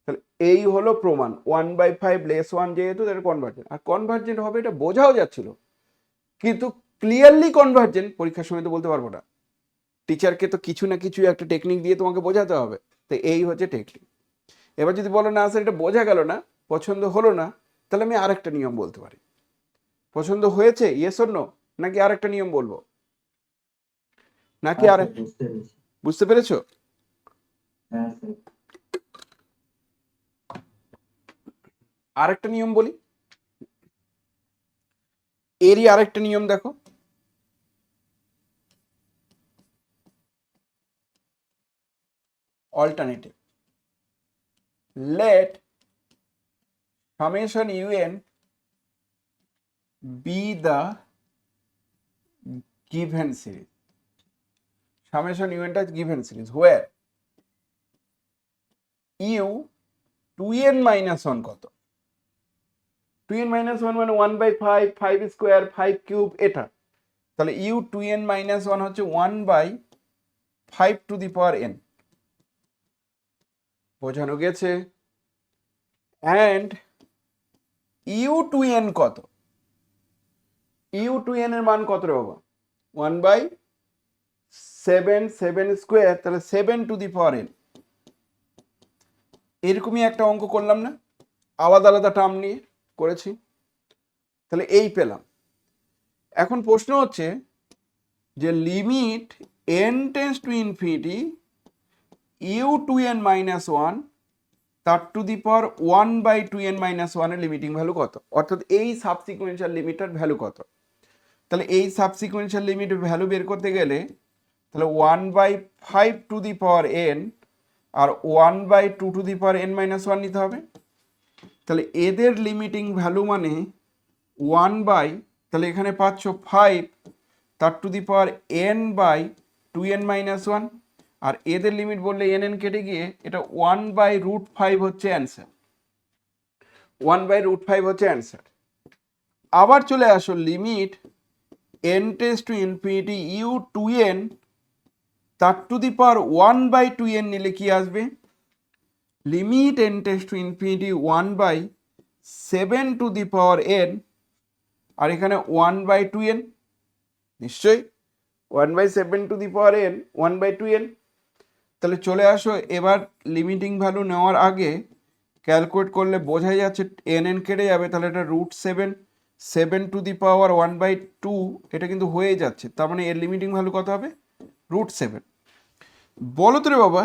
তাহলে এই হলো প্রমাণ 1/5 লেস 1 যেহেতু তাহলে কনভার্জেন্ট। আর কনভার্জেন্ট হবে এটা বোঝাও যাচ্ছিল, কিন্তু ক্লিয়ারলি কনভার্জেন্ট পরীক্ষার সময় তো বলতে পারবো না। টিচারকে তো কিছু না কিছু একটা টেকনিক দিয়ে তোমাকে বোঝাতে হবে। তো এই হচ্ছে টেকনিক। এবার যদি বলো না স্যার এটা বোঝা গেল না, পছন্দ হলো না, তাহলে আমি আরেকটা নিয়ম বলতে পারি। পছন্দ হয়েছে ইয়েস অর নো, নাকি আরেকটা নিয়ম বলবো, নাকি আর বুঝতে পেরেছো? আরেকটা নিয়ম বলি। এরই আরেকটা নিয়ম দেখো, alternative. Let summation un be the given series. Summation un টা given series where u 2n minus 1 কত? 2n minus 1 মানে 1/5, 5 স্কোয়ার, 5 কিউব এটা। তাহলে u 2n minus 1 হচ্ছে 1/5 টু দি পাওয়ার n। বোঝানো গেছে? অ্যান্ড u 2n কত? u 2n এর মান কত রে বাবা? 1/7, 7 স্কোয়ার, তাহলে 7 টু দি পাওয়ার n। এরকমই একটা অঙ্ক করলাম না, আলাদা আলাদা টার্ম নিয়ে করেছি, তাহলে এই পেলাম। এখন প্রশ্ন হচ্ছে যে limit n tends to infinity u 2n minus 1 তার to the power 1/2n minus 1 এর লিমিটিং ভ্যালু কত? অর্থাৎ এই সাবসিকুয়েন্সিয়াল লিমিটার ভ্যালু কত? তাহলে এই সাবসিকুয়েন্সিয়াল লিমিট ভ্যালু বের করতে গেলে তাহলে 1/5 টু দি পাওয়ার n আর 1/2 to the power n minus 1 নিতে হবে। তাহলে এদের লিমিটিং ভ্যালু মানে 1 তাহলে এখানে পাচ্ছ 5 তার to the power n/2n minus 1, আর এদের লিমিট বললে n কেটে গিয়ে এটা 1/√5 হচ্ছে অ্যান্সার। 1/√5 হচ্ছে অ্যান্সার। আবার চলে আসো limit n tends to infinity u 2n তার টু দি পাওয়ার 1/2n নিলে কি আসবে? Limit n tends to infinity 1/7 two the power n, আর এখানে 1/2n, নিশ্চয়ই 1/7 two the power n 1/2n। তাহলে চলে আসো, এবার লিমিটিং ভ্যালু নেওয়ার আগে ক্যালকুলেট করলে বোঝাই যাচ্ছে n কেটে যাবে, তাহলে এটা √7, 7 টু দি পাওয়ার 1/2 এটা কিন্তু হয়ে যাচ্ছে, তার মানে এর লিমিটিং ভ্যালু কত হবে? √7। বলো তো রে বাবা,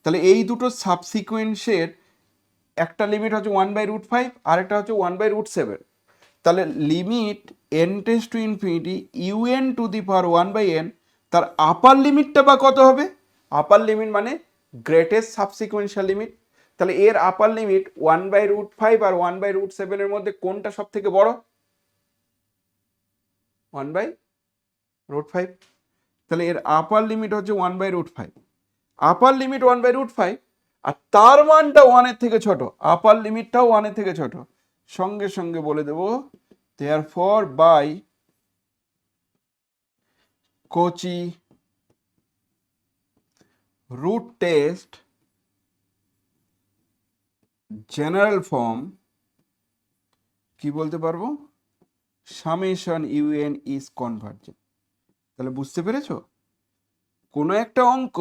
তাহলে এই দুটো সাবসিকুয়েন্সের একটা লিমিট হচ্ছে 1/√5 আর একটা হচ্ছে 1/√7। তাহলে limit n tends to infinity un to the power 1/n তার আপার লিমিটটা বা কত হবে? আপার লিমিট মানে গ্রেটেস্ট সাবসিকুয়েন্সিয়াল লিমিট। তাহলে এর আপার লিমিট 1/√5 আর 1/√7 এর মধ্যে কোনটা সব থেকে বড়? 1/√5। তাহলে এর আপার লিমিট হচ্ছে 1/√5। আপার লিমিট 1/√5 আর তার মানটা 1 এর থেকে ছোট, আপার লিমিটটাও 1 এর থেকে ছোট। সঙ্গে সঙ্গে বলে দেব therefore by Cauchy root test general form কি বলতে পারবো, সামেশন ইউএন ইজ কনভার্জেন্ট। তাহলে বুঝতে পেরেছো, কোনো একটা অঙ্ক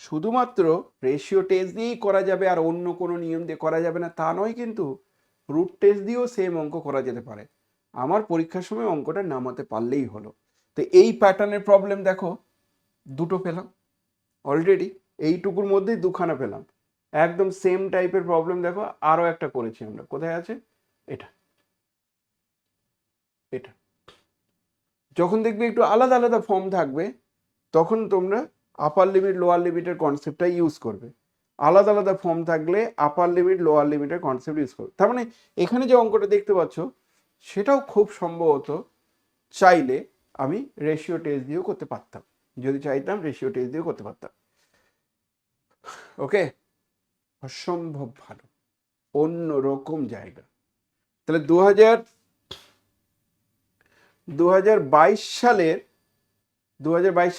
শুধুমাত্র রেশিও টেস্ট দিয়েই করা যাবে আর অন্য কোনো নিয়ম দিয়ে করা যাবে না তা নয়, কিন্তু রুট টেস্ট দিয়েও সেম অঙ্ক করা যেতে পারে। আমার পরীক্ষার সময় অঙ্কটা নামাতে পারলেই হলো। তো এই প্যাটার্নের প্রবলেম দেখো দুটো পেলাম অলরেডি, এইটুকুর মধ্যেই দুখানা পেলাম। একদম সেম টাইপের প্রবলেম দেখো আরও একটা করেছি আমরা, কোথায় আছে এটা, এটা যখন দেখবে একটু আলাদা আলাদা ফর্ম থাকবে তখন তোমরা আপার লিমিট লোয়ার লিমিটের কনসেপ্টটা ইউজ করবে। আলাদা আলাদা ফর্ম থাকলে আপার লিমিট লোয়ার লিমিটের কনসেপ্ট ইউজ করবে। তার মানে এখানে যে অঙ্কটা দেখতে পাচ্ছ সেটাও খুব সম্ভবত চাইলে আমি রেশিও টেস্ট দিয়েও করতে পারতাম, যদি চাইতাম রেশিও টেস্ট দিয়েও করতে পারতাম। ওকে, অসম্ভব ভালো, অন্য রকম জায়গা। তাহলে 2022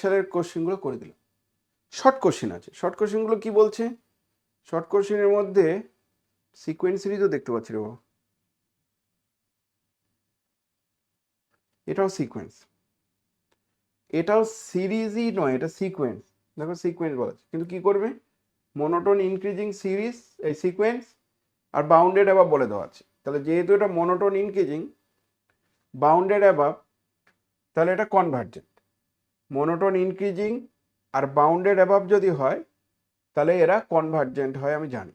সালের কোশ্চেনগুলো করে দিলাম। শর্ট কোশ্চেন আছে, শর্ট কোশ্চেনগুলো কি বলছে, শর্ট কোশ্চেনের মধ্যে সিকোয়েন্স সিরিজও দেখতে পাচ্ছি রে বাবা, এটাও সিকোয়েন্স, এটাও সিরিজই নয়, এটা সিকোয়েন্স। দেখো সিকোয়েন্স বলা আছে, কিন্তু কি করবে, মনোটোন ইনক্রিজিং সিরিজ এই সিকোয়েন্স আর বাউন্ডেড অ্যাবাভ বলে দেওয়া আছে। তাহলে যেহেতু এটা মনোটোন ইনক্রিজিং বাউন্ডেড অ্যাবাভ, তাহলে এটা কনভার্জেন্ট। মনোটোন ইনক্রিজিং আর বাউন্ডেড অ্যাবাভ যদি হয় তাহলে এরা কনভার্জেন্ট হয়, আমি জানি।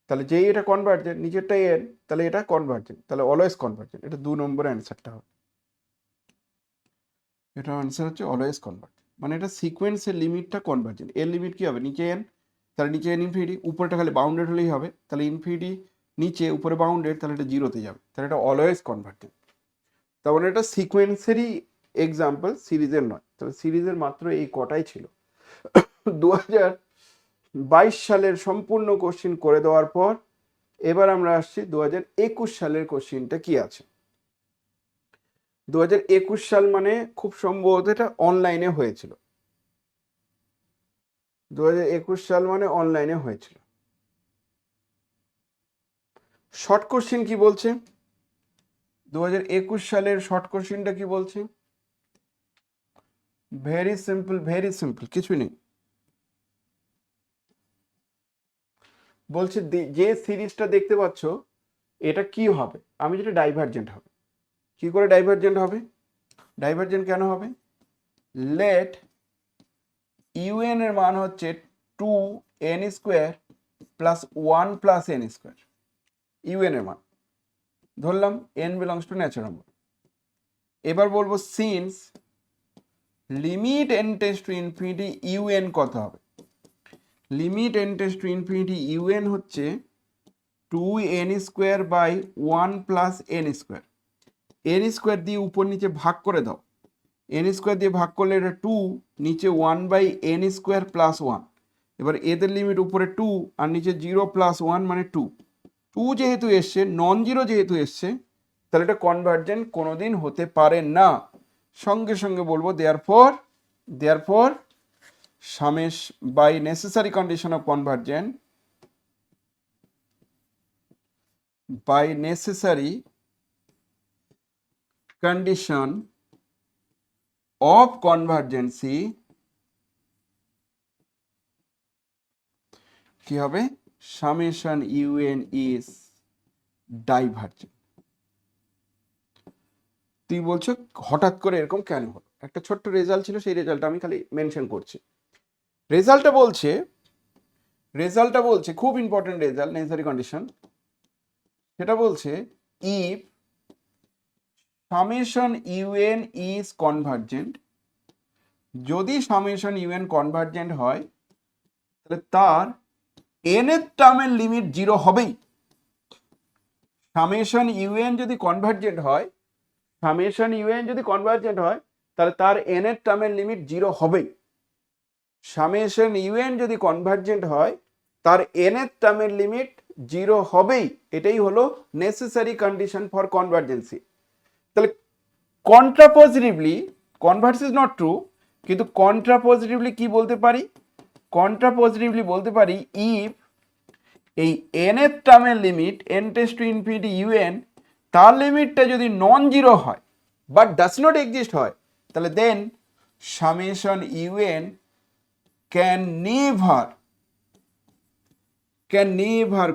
তাহলে যেই এটা কনভার্জেন্ট, নিচেরটা এন, তাহলে এটা কনভার্জেন্ট, তাহলে অলওয়েজ কনভার্জেন্ট। এটা 2 নম্বরের অ্যান্সারটা হবে, এটা অ্যান্সার হচ্ছে অলওয়েজ কনভার্জেন্ট। মানে এটা সিকোয়েন্সের লিমিটটা কনভার্জেন্ট। এর লিমিট কি হবে, নিচে এন, তাহলে নিচে এন ইনফিনিটি, উপরটা খালি বাউন্ডেড হলেই হবে, তাহলে ইনফিনিটি নিচে উপরে বাউন্ডেড, তাহলে এটা জিরোতে যাবে, তাহলে এটা অলওয়েজ কনভার্জেন্ট। তাহলে এটা সিকোয়েন্সেরই এক্সাম্পল, সিরিজের নয়। তাহলে সিরিজের মাত্র এই কটাই ছিল। 2022 সালের সম্পূর্ণ কোশ্চিন করে দেওয়ার পর এবার আমরা আসছি 2021 সালের কোশ্চিনটা কি আছে। 2021 সাল মানে খুব সম্ভবত এটা অনলাইনে হয়েছিল, 2021 সাল মানে অনলাইনে হয়েছিল। শর্ট কোশ্চিন কি বলছে, 2021 সালের শর্ট কোশ্চিনটা কি বলছে, ভেরি সিম্পল, ভেরি সিম্পল, কিছু নেই। বলছে যে সিরিজটা দেখতে পাচ্ছ এটা কি হবে, আমি যেটা ডাইভারজেন্ট হবে। কি করে ডাইভারজেন্ট হবে, ডাইভারজেন্ট কেন হবে, লেট ইউএন এর মান হচ্ছে 2n square plus 1 plus n square, u n এর মান ধরলাম n belongs to natural number. এবার বলবো since limit n tends to infinity u n কত হবে, limit n tends to infinity u n হচ্ছে 2n square by 1 plus n square. n square দিয়ে উপর নিচে ভাগ করে দাও, n স্কোয়ার দিয়ে ভাগ করলে এটা 2, নিচে 1 বাই n স্কোয়ার প্লাস 1। এবার এদের লিমিট উপরে 2 আর নিচে 0 প্লাস 1 মানে 2। 2 যেহেতু এসছে, নন জিরো যেহেতু এসছে, তাহলে এটা কনভার্জেন্ট কোনোদিন হতে পারে না। সঙ্গে সঙ্গে বলবো therefore summation by necessary condition of convergent, by necessary condition of convergency কি হবে, summation un is divergent। তুই বলছো হঠাৎ করে এরকম কেন হলো, একটা ছোট্ট রেজাল্ট ছিল, সেই রেজাল্টটা আমি খালি মেনশন করছি। রেজাল্টটা বলছে খুব ইম্পর্টেন্ট রেজাল্ট, নেসেসারি কন্ডিশন, সেটা বলছে if summation un is convergent, যদি summation un convergent হয় তাহলে তার nth টার্মের লিমিট 0 হবেই। summation un যদি কনভার্জেন্ট হয়, তাহলে তার nth টার্মের লিমিট 0 হবেই। summation un যদি কনভার্জেন্ট হয় তার nth টার্মের লিমিট 0 হবেই, এটাই হলো নেসেসারি কন্ডিশন ফর কনভার্জেন্সি। তাহলে contrapositively, converse is not true, কিন্তু কন্ট্রাপোজিটিভলি কি বলতে পারি, কন্ট্রাপোজিটিভলি বলতে পারি ইফ এই এন এর টার্মের limit n tends to infinity u n, তার লিমিটটা যদি নন জিরো হয় বাট ডাজ নট এক্সিস্ট হয়, তাহলে then summation u n can never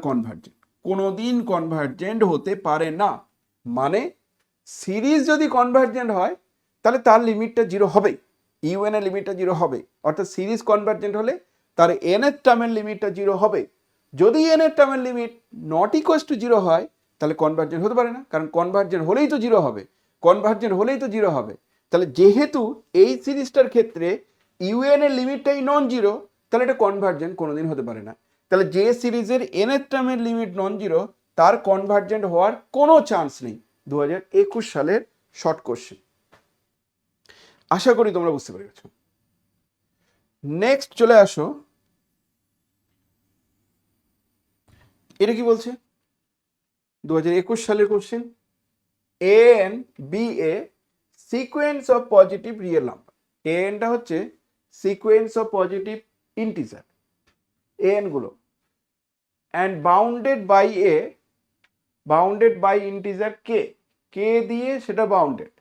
convergent, কোনোদিন কনভার্জেন্ট হতে পারে না। মানে সিরিজ যদি কনভার্জেন্ট হয় তাহলে তার লিমিটটা জিরো হবে, ইউএন এর লিমিটটা জিরো হবে, অর্থাৎ সিরিজ কনভার্জেন্ট হলে তার এন এর টার্মের লিমিটটা জিরো হবে। যদি এন এর টার্মের limit not equals to zero হয় তাহলে কনভার্জেন্ট হতে পারে না, কারণ কনভার্জেন্ট হলেই তো জিরো হবে, কনভার্জেন্ট হলেই তো জিরো হবে। তাহলে যেহেতু এই সিরিজটার ক্ষেত্রে ইউএন এর লিমিটটাই নন জিরো, তাহলে এটা কনভার্জেন্ট কোনোদিন হতে পারে না। তাহলে যে সিরিজের এন এর টার্মের লিমিট নন জিরো তার কনভার্জেন্ট হওয়ার কোনো চান্স নেই। 2021 সালের শর্ট কোশ্চেন, আশা করি তোমরা বুঝতে পেরে গেছো। নেক্সট চলে আসো, এটা কি বলছে? 2021 সালের question, a n be a sequence of positive real number. A এনটা হচ্ছে sequence of positive integer, a n গুলো, and bounded by integer k, k দিয়ে সেটা বাউন্ডেড।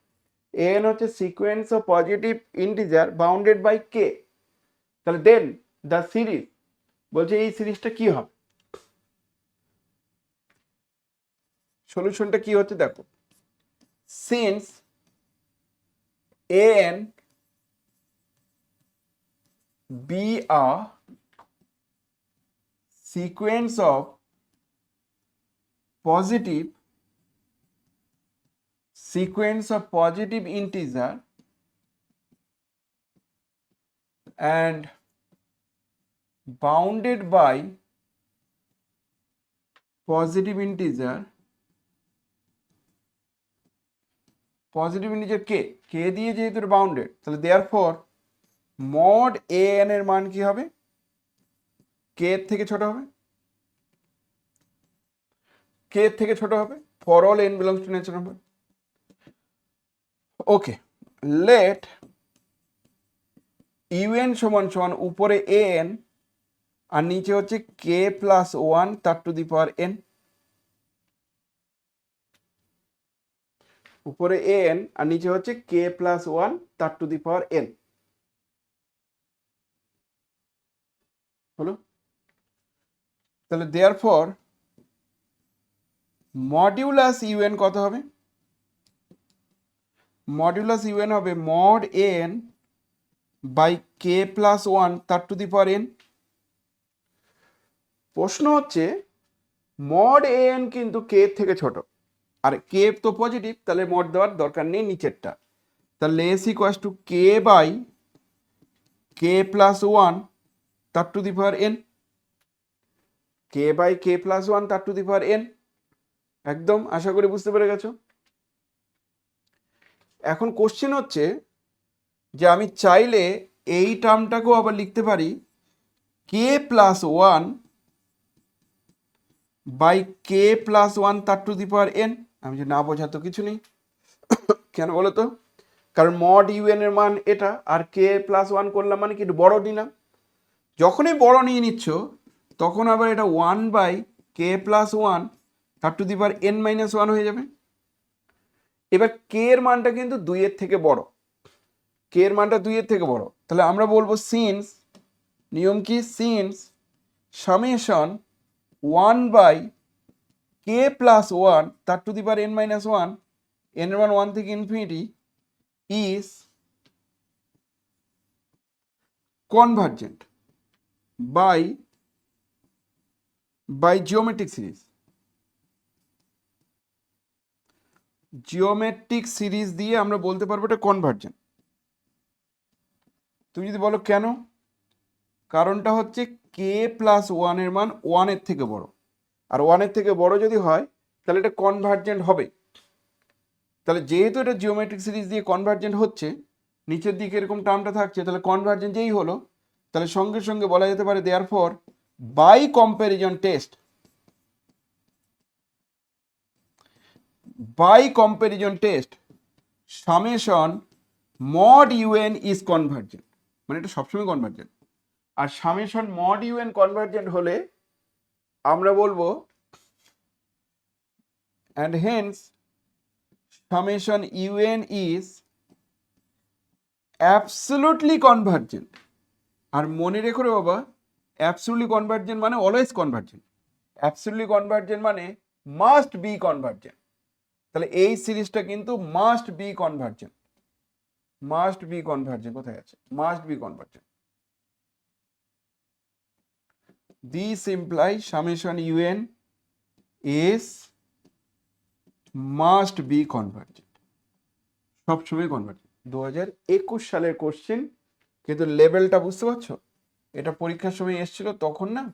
এ এন হচ্ছে sequence of positive integer bounded by k. তাহলে then the series, বলছে এই সিরিজটা কি হবে? সলিউশনটা কি হচ্ছে দেখো, since an be a sequence of positive integer and bounded by positive integer কে দিয়ে যেহেতু বাউন্ডেড, তাহলে দেয়ারফর মড এ এন এর মান কি হবে? কে এর থেকে ছোট হবে, কে এর থেকে ছোট হবে for all n belongs to natural number. Okay, let u n সমান সমান উপরে এ এন আর নিচে হচ্ছে কে প্লাস ওয়ান তার টু দি পাওয়ার এন। উপরে এ এন আর নিচে হচ্ছে কে প্লাস ওয়ান তার টু দি পাওয়ার এন। হলো? তাহলে দেয়ারফর মডিউলাস ইউএন কত হবে? মডিউলাস ইউএন হবে mod n by k plus one তার টু দি পাওয়ার এন। প্রশ্ন হচ্ছে মড এন কিন্তু কে এর থেকে ছোট, আর কে তো পজিটিভ, তাহলে মড দেওয়ার দরকার নেই নিচেরটা। তাহলে s equals to k by k plus one তার to the power n, k by k plus one তার টু দি পাওয়ার এন। একদম আশা করি বুঝতে পেরে গেছো। এখন কোশ্চেন হচ্ছে যে আমি চাইলে এই টার্মটাকেও আবার লিখতে পারি k plus one by k plus one তার টু দি পাওয়ার এন। আমি যে না বোঝা তো কিছু নেই, কেন বলো তো? কারণ মড ইউএন এর মান এটা, আর কে প্লাস ওয়ান করলাম মানে কি একটু বড় নিলাম। যখনই বড় নিয়ে নিচ্ছ তখন আবার এটা one by k plus one তার to the power n minus one হয়ে যাবে। এবার কে এর মানটা কিন্তু দুইয়ের থেকে বড়, কে এর মানটা দুইয়ের থেকে বড়, তাহলে আমরা বলবো সিন্স, নিয়ম কি, since summation one by k plus one তার to the power n minus one, n এর মান ওয়ান থেকে infinity, is convergent by geometric series. Geometric series দিয়ে আমরা বলতে পারবো এটা কনভার্জেন্ট। তুমি যদি বলো কেন, কারণটা হচ্ছে কে প্লাস ওয়ানের মান ওয়ানের থেকে বড়, আর ওয়ানের থেকে বড় যদি হয় তাহলে এটা কনভার্জেন্ট হবে। তাহলে যেহেতু এটা জিওমেট্রিক সিরিজ দিয়ে কনভার্জেন্ট হচ্ছে, নিচের দিকে এরকম টার্মটা থাকছে, তাহলে কনভার্জেন্ট যেই হলো, তাহলে সঙ্গে সঙ্গে বলা যেতে পারে therefore by comparison test summation mod u n is convergent, মানে এটা সবসময় কনভার্জেন্ট। আর সামেশন মড ইউএন কনভার্জেন্ট হলে আমরা বলবো and hence summation un is absolutely convergent. আর মনে রেখো রে বাবা, absolutely convergent মানে always convergent, absolutely convergent মানে must be convergent। তাহলে এই সিরিজটা কিন্তু must be convergent, must be convergent কোথায় আছে, must be convergent। This implies summation un is must be convergent, সবসময় কনভার্জেন্ট। 2021 সালের কোশ্চেন, কিন্তু লেভেলটা বুঝতে পারছো, এটা পরীক্ষার সময় এসেছিল তখন না,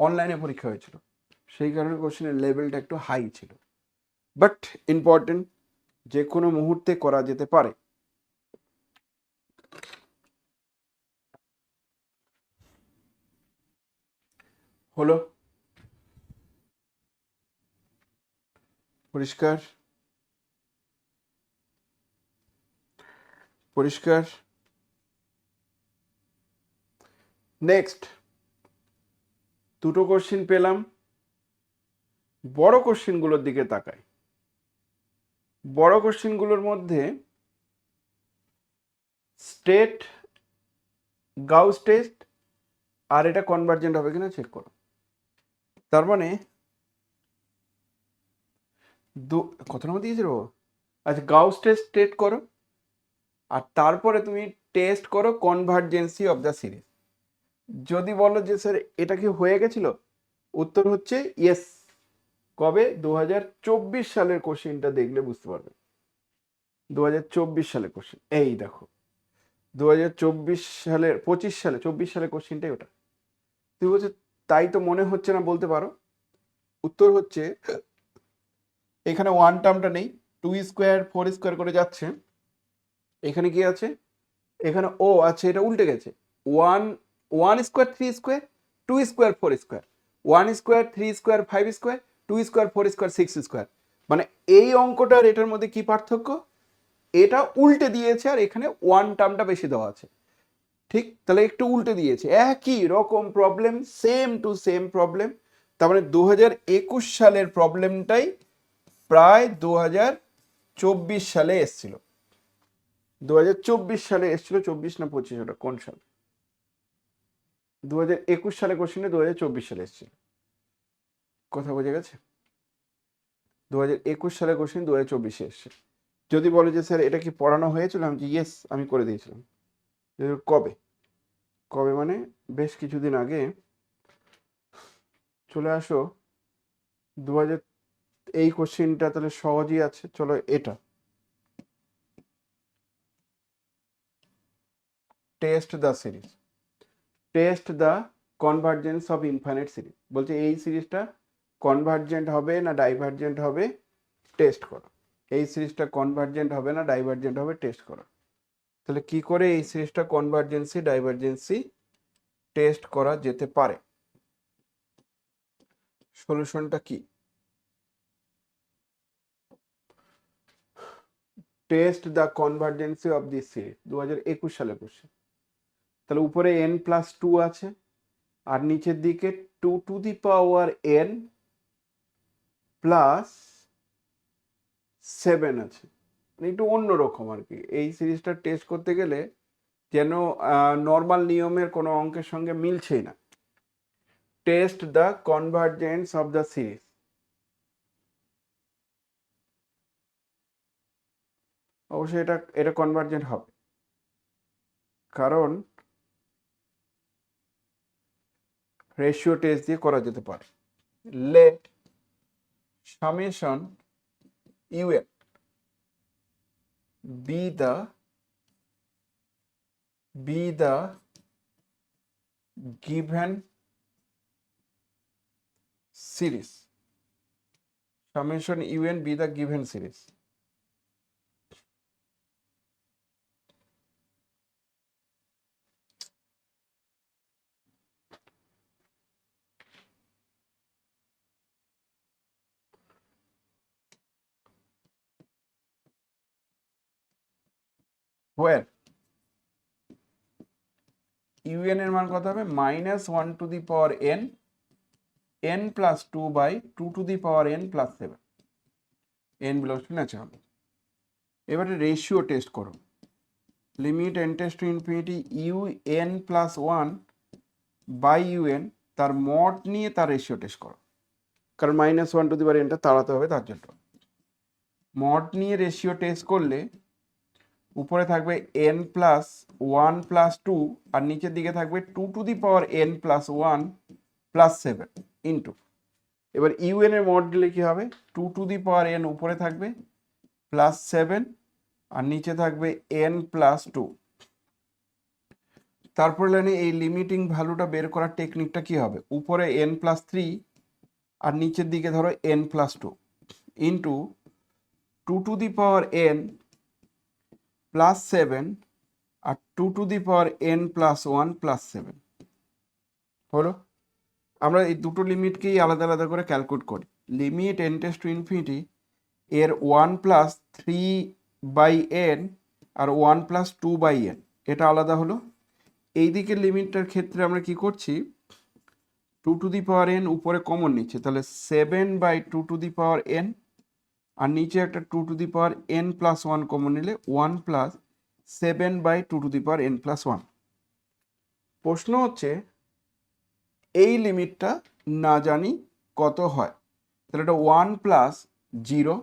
অনলাইনে পরীক্ষা হয়েছিল, সেই কারণে কোশ্চেনের লেভেলটা একটু হাই ছিল, বাট ইম্পর্টেন্ট, যে কোনো মুহূর্তে করা যেতে পারে। হলো, পরিষ্কার পরিষ্কার। নেক্সট দুটো কোশ্চেন পেলাম, বড় কোশ্চেনগুলোর দিকে তাকাই। বড় কোশ্চেনগুলোর মধ্যে স্টেট গাউস টেস্ট আর এটা কনভার্জেন্ট হবে কিনা চেক করো। তার মানে কত নম্বর দিয়েছিল, আচ্ছা গাউস টেস্ট স্টেট করো, আর তারপরে তুমি টেস্ট করো কনভার্জেন্সি অফ দ্য সিরিজ। যদি বলো যে স্যার এটা কি হয়ে গেছিল, উত্তর হচ্ছে ইয়েস। কবে, 2024 সালের কোশ্চেনটা দেখলে বুঝতে পারবে। 2024 সালের কোশ্চেন, এই দেখো 2024 সালের 25 সালে 24 সালের কোশ্চেনটাই ওটা। তুই বলছে তাই তো মনে হচ্ছে না, বলতে পারো। উত্তর হচ্ছে এখানে ওয়ান টার্মটা নেই, 2 স্কোয়ার 4 স্কোয়ার করে যাচ্ছে, এখানে কি আছে, এখানে ও আছে, এটা উল্টে গেছে। 1 square 3 square, 2 square 4 square, 1 square 3 square 5 square, 2 square 4 square 6 square. মানে এই অঙ্কটার এটার মধ্যে কি পার্থক্য, এটা উল্টে দিয়েছে আর এখানে ওয়ান টার্মটা বেশি দেওয়া আছে, ঠিক? তাহলে একটু উল্টে দিয়েছে, একই রকম problem, same to same problem. তার মানে 2021 সালের প্রবলেমটাই প্রায় 2024 সালে এসছিল। 2024 সালে এসছিল, 24 না 25, ওটা কোন সাল, 2021 সালে কোশ্চেনে 2024 সালে এসছিল, কথা বোঝা গেছে? 2021 সালে কোশ্চেন 2024 এসছে। যদি বলে যে স্যার এটা কি পড়ানো হয়েছিল, আমি ইয়েস আমি করে দিয়েছিলাম। কবে, কবে মানে বেশ কিছুদিন আগে। চলে আসো 2000, এই কোশ্চেনটা তাহলে সহজই আছে, চলো এটা test the series, test the convergence of infinite series. বলছে এই সিরিজটা কনভার্জেন্ট হবে না ডাইভার্জেন্ট হবে, টেস্ট করো। এই সিরিজটা কনভার্জেন্ট হবে না ডাইভার্জেন্ট হবে, টেস্ট করো। তাহলে কি করে এই সিরিজটা কনভার্জেন্সি ডাইভার্জেন্সি টেস্ট করা যেতে পারে, সলিউশনটা কি? Test the convergency of this series, 2021 সালে কোশ্চেন। তাহলে উপরে n+2 আছে আর নিচের দিকে 2 to the power n plus 7 আছে, মানে একটু অন্যরকম আর কি। এই সিরিজটা টেস্ট করতে গেলে যেন নর্মাল নিয়মের কোনো অঙ্কের সঙ্গে মিলছেই না। Test the convergence of the series, অবশ্যই এটা কনভার্জেন্ট হবে, কারণ রেশিও টেস্ট দিয়ে করা যেতে পারে। Let summation un be the given series, summation un be the given series। where un এর মান কত হবে, -1 to the power n n plus 2 by 2 to the power n plus 7. n belongs to natural. এবারে ratio test করো। Limit n tends to infinity un plus 1 by un, তার mod নিয়ে তার ratio test করো, কারণ -1 টু দি পাওয়ার nটা তাড়াতে হবে তার জন্য। মড নিয়ে রেশিও টেস্ট করলে উপরে থাকবে n plus 1 plus 2 আর নিচের দিকে থাকবে 2 to the power n plus 1 plus 7 into, এবার un এর মড দিলে কি হবে, 2 to the power n উপরে থাকবে প্লাস 7 আর নিচে থাকবে n প্লাস 2। তারপর লাইনে এই লিমিটিং ভ্যালুটা বের করার টেকনিকটা কি হবে, উপরে n প্লাস 3 আর নিচের দিকে ধরো n plus 2 into 2 to the power n plus 7 আর 2 to the power n plus 1 plus 7 হলো। আমরা এই দুটো লিমিটকেই আলাদা আলাদা করে ক্যালকুলেট করি। Limit n tends to infinity এর 1 প্লাস 3 বাই n আর 1 প্লাস 2 বাই n এটা আলাদা হলো। এই দিকের লিমিটটার ক্ষেত্রে আমরা কি করছি, 2 টু দি পাওয়ার n উপরে কমন নিচ্ছে, তাহলে 7 by 2 to the power n আর নিচে একটা 2 to the power n plus 1 common নিলে 1 plus 7 by 2 to the power n plus 1। প্রশ্ন হচ্ছে এই লিমিটটা না জানি কত হয়, তাহলে এটা 1 প্লাস 0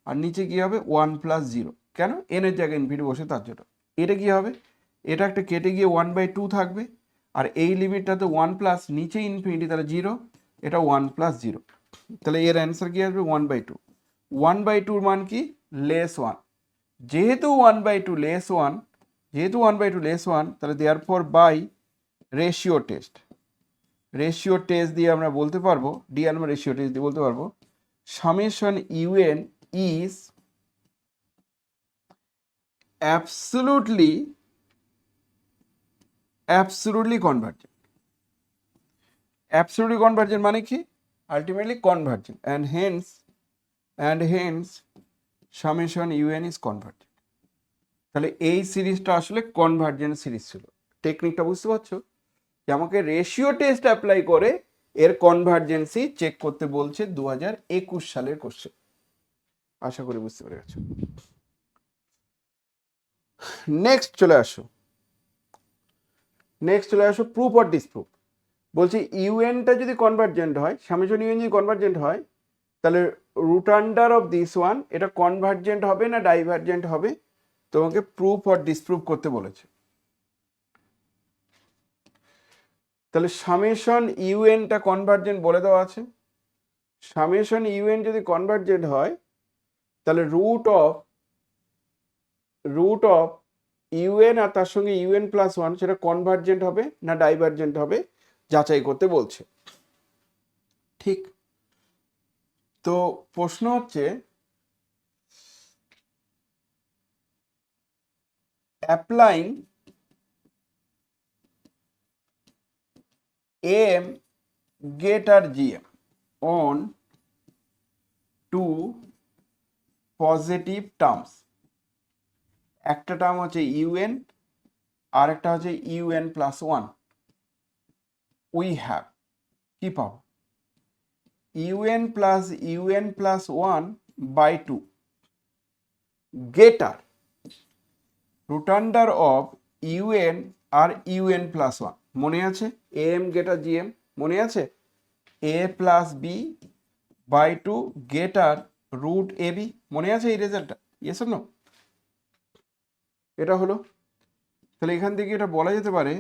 আর নিচে কি হবে 1 প্লাস 0, কেন n এর জায়গায় ইনফিনিটি বসে তার জন্য। এটা কি হবে, এটা একটা কেটে গিয়ে 1/2 থাকবে, আর এই লিমিটটা তো 1 প্লাস নিচে ইনফিনিটি তাহলে 0, এটা 1 প্লাস 0, তাহলে এর অ্যান্সার কি আসবে 1/2। 1/2 মান কি, লেস 1, যেহেতু 1/2 লেস 1, যেহেতু 1/2 লেস 1 তাহলে therefore by ratio test, ratio test দিয়ে আমরা বলতে পারবো, আমরা রেশিও টেস্ট দিয়ে বলতে পারবো summation un is absolutely convergent. Absolutely convergent মানে কি, ultimately convergent, and hence summation un is convergent. তাহলে এই সিরিজটা আসলে কনভার্জেন্ট সিরিজ ছিল। টেকনিকটা বুঝতে পারছো, যে আমাকে রেশিও টেস্ট অ্যাপ্লাই করে এর কনভার্জেন্সি চেক করতে বলছে 2021 সালের কোশ্চেন। আশা করি বুঝতে পেরে গেছো। নেক্সট চলে আসো প্রুফ অর ডিসপ্রুফ। বলছি ইউএনটা যদি কনভার্জেন্ট হয়, সামেশন ইউএন যদি কনভার্জেন্ট হয়, তাহলে root under of this one এটা কনভার্জেন্ট হবে না ডাইভার্জেন্ট হবে, তোমাকে প্রুফ অর ডিসপ্রুফ করতে বলেছে। তাহলে সামেশন ইউএনটা কনভার্জেন্ট বলে দেওয়া আছে। সামেশন ইউএন যদি কনভার্জেন্ট হয় তাহলে রুট অফ ইউএন আর তার সঙ্গে ইউএন প্লাস 1 সেটা কনভার্জেন্ট হবে না ডাইভার্জেন্ট হবে যাচাই করতে বলছে। ঠিক, তো প্রশ্ন হচ্ছে applying am greater gm on two positive terms, একটা টার্ম হচ্ছে ইউএন আর একটা হচ্ছে ইউএন প্লাস 1, উই হ্যাভ কি পাবো, u n plus 1/2 greater root under of u n আর ইউএন প্লাস 1। মনে আছে এম গেটার জিএম, মনে আছে a plus b by 2 greater root a b, মনে আছে এই রেজাল্টটা, ইয়েস অর নো? এটা হলো, তাহলে এখান থেকে এটা বলা যেতে পারে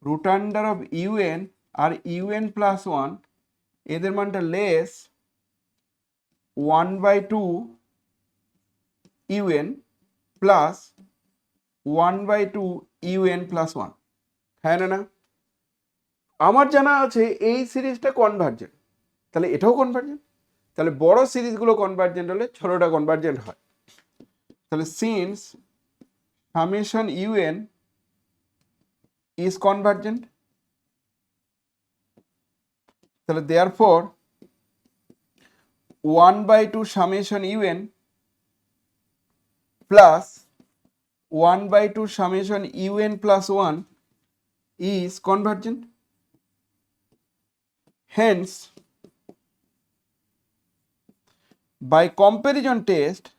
রুট আন্ডার অফ ইউএন আর ইউএন প্লাস 1 এদের মানটা less 1/2 u n plus 1/2 u n plus 1, হ্যাঁ না? আমার জানা আছে এই সিরিজটা কনভার্জেন্ট, তাহলে এটাও কনভার্জেন্ট। তাহলে বড় সিরিজগুলো কনভার্জেন্ট হলে ছোটটা কনভার্জেন্ট হয়। তাহলে since summation u n is convergent, তাহলে therefore 1/2 summation u n plus 1/2 summation u n plus 1 is convergent. Hence by comparison test,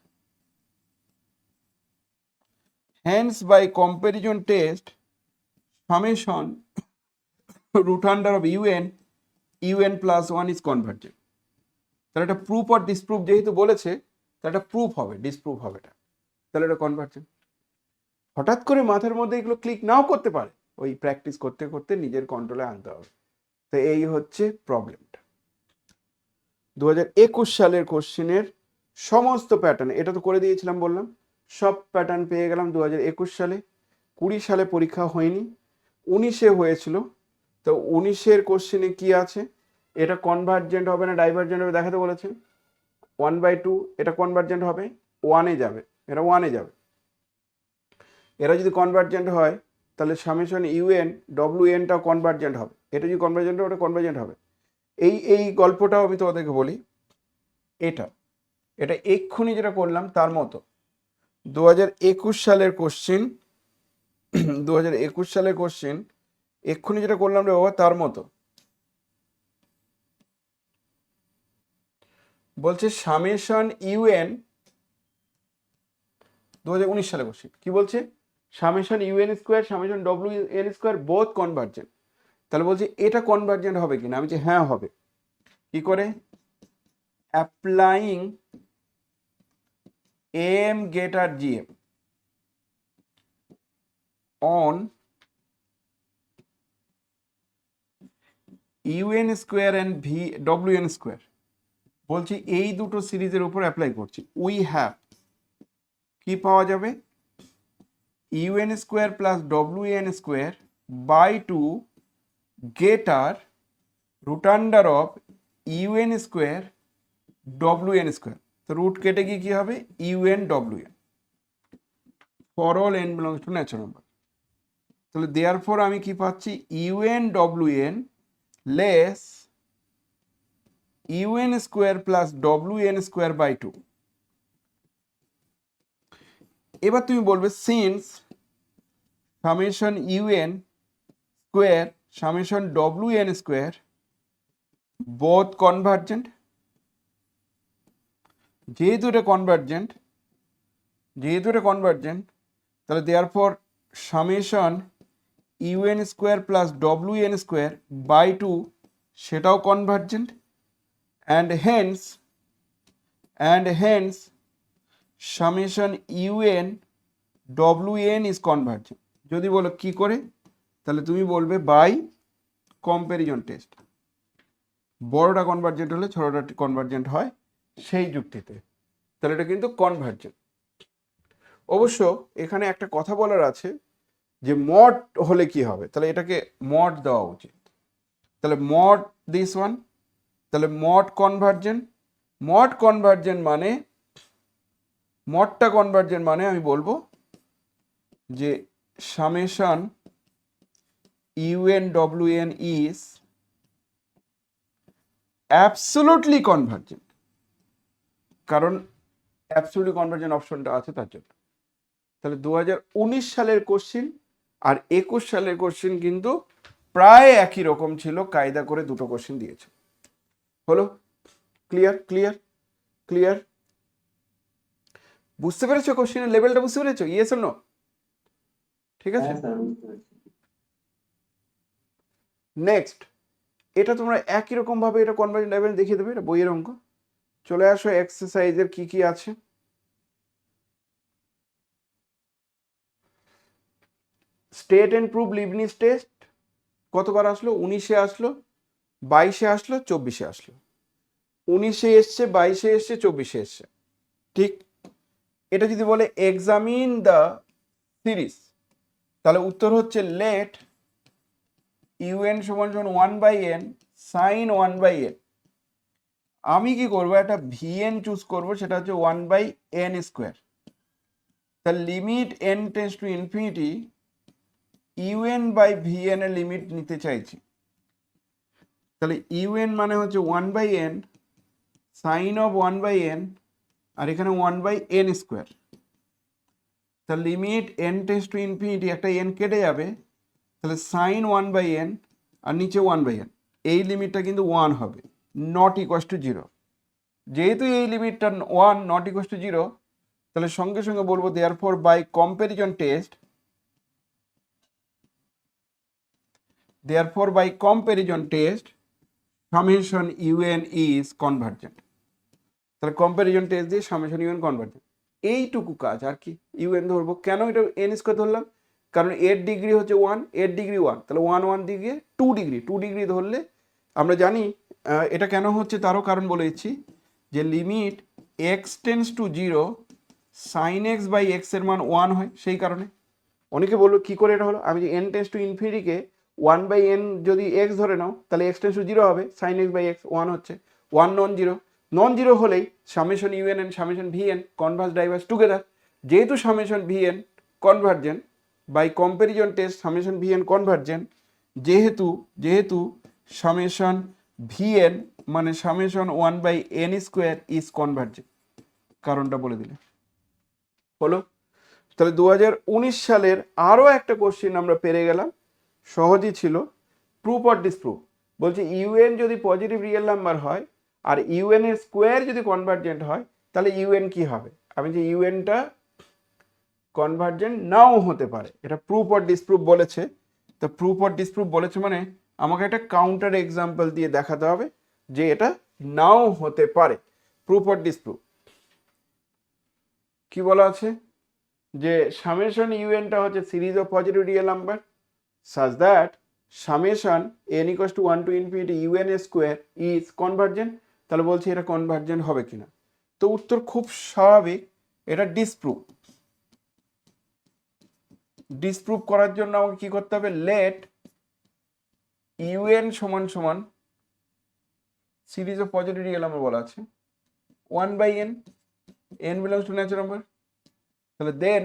hence by comparison test summation root under of un plus 1 is convergent. তাহলে এটা proof আর ডিসপ্রুফ যেহেতু বলেছে তাহলে এটা proof হবে, ডিসপ্রুফ হবে এটা, তাহলে এটা কনভার্জেন্ট। হঠাৎ করে মাথার মধ্যে এগুলো ক্লিক নাও করতে পারে, ওই প্র্যাকটিস করতে করতে নিজের কন্ট্রোলে আনতে হবে। তো এই হচ্ছে প্রবলেমটা। 2021 সালের কোশ্চেনের সমস্ত প্যাটার্ন, এটা তো করে দিয়েছিলাম বললাম, সব প্যাটার্ন পেয়ে গেলাম 2021 সালে। 20 সালে পরীক্ষা হয়নি, 19-এ হয়েছিল। তো 19-এর কোশ্চেনে কি আছে, এটা কনভার্জেন্ট হবে না ডাইভার্জেন্ট হবে দেখাতে বলেছে। 1/2 এটা কনভার্জেন্ট হবে, 1-এ যাবে, এটা 1-এ যাবে। এরা যদি কনভার্জেন্ট হয় তাহলে সামেশন ইউএন ডব্লিউএনটাও কনভার্জেন্ট হবে, এটা যদি কনভার্জেন্ট হবে ওটা কনভার্জেন্ট হবে। এই গল্পটাও আমি তোমাদেরকে বলি, এটা এক্ষুনি যেটা করলাম তার মতো। 2021 সালের কোশ্চেন, 2021 সালের কোশ্চেন এক্ষুনি যেটা করলাম রে বাবা তার মতো। বলছে সামেশন ইউএন, 2019 সালে কোশ্চেন কি বলছে, সামেশন ইউএন স্কোয়ার সামেশন ডব্লিউএন স্কোয়ার বোথ কনভার্জেন্ট। তাহলে বলছে এটা কনভার্জেন্ট হবে কিনা, আমি বলছি হ্যাঁ হবে। কি করে, applying AM greater GM on u n square and v ডব্লিউএন স্কোয়ার। বলছি এই দুটো সিরিজের উপর অ্যাপ্লাই করছি। উই হ্যাভ কি পাওয়া যাবে, ইউএন স্কোয়ার প্লাস ডব্লিউএন square by 2 greater root under of UN square ডব্লিউএন square. তো রুট কেটে গিয়ে কি হবে, UN ডব্লিউএন for all n belongs to natural number. তাহলে দেয়ার ফর আমি কি পাচ্ছি, UN ডব্লিউএন less UN square plus ডব্লিউএন স্কোয়ার বাই 2। এবার তুমি বলবে since summation u n square summation ডব্লিউএন স্কোয়ার বোথ কনভার্জেন্ট, যেহেতু এটা কনভার্জেন্ট তাহলে therefore summation u n square plus ডব্লিউএন স্কোয়ার বাই 2 সেটাও convergent, and hence summation u n ডব্লিউএন ইজ কনভার্জেন্ট। যদি বলো কি করে, তাহলে তুমি বলবে বাই কম্প্যারিজন টেস্ট। বড়টা কনভার্জেন্ট হলে ছোটটা কনভার্জেন্ট হয় সেই যুক্তিতে, তাহলে এটা কিন্তু কনভার্জেন্ট। অবশ্য এখানে একটা কথা বলার আছে যে মড হলে কি হবে, তাহলে এটাকে মড দেওয়া উচিত। তাহলে মড দিস ওয়ান, তাহলে মড কনভার্জেন্ট মানে মডটা কনভার্জেন্ট মানে আমি বলবো যে সামেশন ইউএন ডব্লিউএন ইজ অ্যাবসোলুটলি কনভার্জেন্ট, কারণ অ্যাবসোলুটলি কনভার্জেন্ট অপশনটা আছে তার জন্য। তাহলে 2019 সালের কোশ্চেন আর 21 সালের কোশ্চেন কিন্তু প্রায় একই রকম ছিল, কায়দা করে দুটো কোশ্চেন দিয়েছে। হলো ক্লিয়ার? বুঝতে পেরেছো কোশ্চেনের লেভেলটা, বুঝতে পেরেছো? Yes or no? ঠিক আছে, নেক্সট এটা তোমরা একই রকম ভাবে এটা কনভার্জেন্ট লেভেল দেখিয়ে দেবে, এটা বইয়ের অঙ্ক। চলে আসো এক্সারসাইজের কি আছে। State and prove Leibniz test কতবার আসলো, 19-এ আসলো, 22-এ আসলো, 24-এ আসলো। 19-এ এসছে, 22-এ এসছে, 24-এ এসছে, ঠিক। এটা যদি বলে এক্সামিন দ্য সিরিজ, তাহলে উত্তর হচ্ছে লেট ইউএন সমান 1/n সাইন 1/n। আমি কি করবো, একটা ভিএন চুজ করবো, সেটা হচ্ছে 1/n স্কোয়ার। তাহলে limit n tends to infinity u n by v n এর লিমিট নিতে চাইছি। তাহলে ইউএন মানে হচ্ছে 1/n সাইন অফ 1/n, আর এখানে 1/n স্কোয়ার। তাহলে limit n tends to infinity, একটা n কেটে যাবে, তাহলে সাইন 1/n আর নিচে 1/n, এই লিমিটটা কিন্তু 1 হবে, নট ইকুয়ালস টু 0। যেহেতু এই লিমিটটা 1 নট ইকুয়াল টু 0, তাহলে সঙ্গে সঙ্গে বলবো therefore by comparison test, therefore by comparison test summation un is convergent. তাহলে কম্প্যারিজন টেস্ট দিয়ে সামেশন ইউএন কনভার্জেন্ট, এইটুকু কাজ। আর কি ইউএন ধরবো, কেন এটা এন স্কোয়ার ধরলাম, কারণ এর ডিগ্রি হচ্ছে 1, এর ডিগ্রি 1, তাহলে 1 দিকে 2 ডিগ্রি ধরলে আমরা জানি এটা কেন হচ্ছে তারও কারণ বলে দিচ্ছি, যে limit x tends to 0 sine x by x এর মান 1 হয়, সেই কারণে। অনেকে বললো কি করে এটা হলো, আমি যে এন টেন্স টু ইনফিনিটিকে 1/n যদি এক্স ধরে নাও, তাহলে এক্স টেন্স টু 0 হবে, সাইন এক্স বাই এক্স 1 হচ্ছে, 1 নন জিরো হলেই summation u n and summation v n converge diverge together. যেহেতু summation v n convergent by comparison test summation v n convergent, যেহেতু summation v n মানে summation 1/n square is convergent, কারণটা বলে দিলে হলো। তাহলে 2019 সালের আরও একটা কোশ্চেন আমরা পেরে গেলাম, সহজই ছিল, প্রুফ অর ডিসপ্রুভ। বলছে ইউএন যদি পজিটিভ রিয়েল নাম্বার হয় আর ইউএন এর স্কোয়ার যদি কনভার্জেন্ট হয়, তাহলে ইউএন কি হবে, আমি যে ইউএনটা কনভার্জেন্ট নাও হতে পারে, এটা প্রুফ অর ডিসপ্রুভ বলেছে। তো প্রুফ অর ডিসপ্রুভ বলেছে মানে আমাকে একটা কাউন্টার এক্সাম্পল দিয়ে দেখাতে হবে যে এটা নাও হতে পারে। প্রুফ অর ডিসপ্রুভ কি বলা আছে, যে সামেশন ইউএনটা হচ্ছে series of positive real number such that summation n equals to 1 to infinity un square is convergent। তাহলে বলছি এটা কনভার্জেন্ট হবে কিনা, তো উত্তর খুব স্বাভাবিক, এটা ডিসপ্রুভ করার জন্য আমাকে কি করতে হবে, লেট un সমান সমান series of positive real number বলা আছে 1/n, n belongs to natural number, তাহলে দেন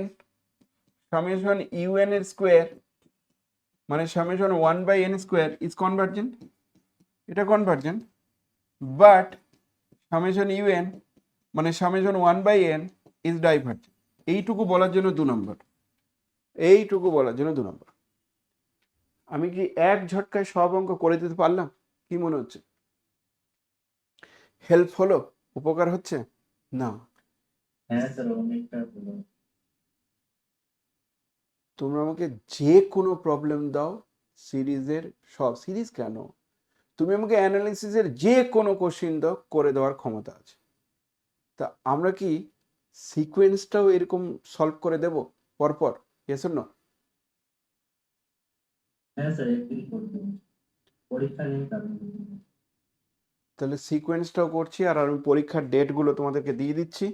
সামেশন un এর স্কোয়ার মানে summation 1/n square is convergent, এটা কনভার্জেন্ট, বাট সামেশন ইউএন মানে সামেশন 1/n ইজ ডাইভার্জেন্ট। এইটুকু বলার জন্য 2 নম্বর, এইটুকু বলার জন্য 2 নম্বর। আমি কি এক ঝটকায় সব অঙ্ক করে দিতে পারলাম, কি মনে হচ্ছে, হেল্প হলো, উপকার হচ্ছে না? হ্যাঁ স্যার, অনেকটা হলো। তোমরা আমাকে যে কোনো প্রবলেম দাও, সিরিজের সব, সিরিজ কেন, তুমি আমাকে অ্যানালিসিসের যে কোনো কোশ্চিন দাও, করে দেওয়ার ক্ষমতা আছে। তা আমরা কি সিকোয়েন্সটাও এরকম সলভ করে দেব পরপর, ইয়েস অর নো? হ্যাঁ স্যার, একটুই করবো, পরীক্ষা নেই কারণ। তাহলে সিকোয়েন্সটাও করছি, আর আমি পরীক্ষার ডেটগুলো তোমাদেরকে দিয়ে দিচ্ছি।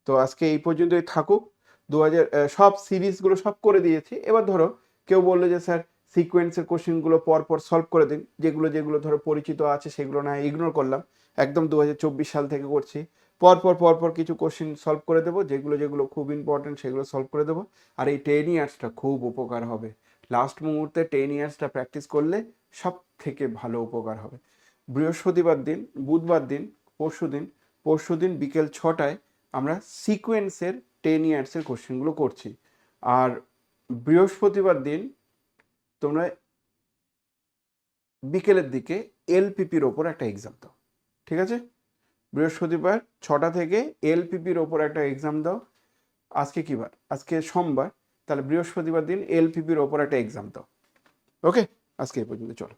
তো আজকে এই পর্যন্তই থাকুক। 2000 সব সিরিজগুলো সব করে দিয়েছি। এবার ধরো কেউ বললো যে স্যার সিকোয়েন্সের কোশ্চেনগুলো পরপর সলভ করে দিন, যেগুলো ধরো পরিচিত আছে সেগুলো না ইগনোর করলাম, একদম 2024 সাল থেকে করছি, পরপর কিছু কোশ্চেন সলভ করে দেবো, যেগুলো খুব ইম্পর্টেন্ট সেগুলো সলভ করে দেবো। আর এই 10 ইয়ার্সটা খুব উপকার হবে, লাস্ট মুহূর্তে 10 ইয়ার্সটা প্র্যাকটিস করলে সব থেকে ভালো উপকার হবে। বৃহস্পতিবার দিন, বুধবার দিন, পরশুদিন বিকেল 6টায় আমরা সিকোয়েন্সের 10 ইয়ার্সের কোশ্চেনগুলো করছি। আর বৃহস্পতিবার দিন তোমরা বিকেলের দিকে এলপিপির ওপর একটা এক্সাম দাও, ঠিক আছে? বৃহস্পতিবার 6টা থেকে এলপিপির ওপর একটা এক্সাম দাও। আজকে কি বার? আজকে সোমবার, তাহলে বৃহস্পতিবার দিন এলপিপির ওপর একটা এক্সাম দাও। ওকে, আজকে এই পর্যন্ত, চলো।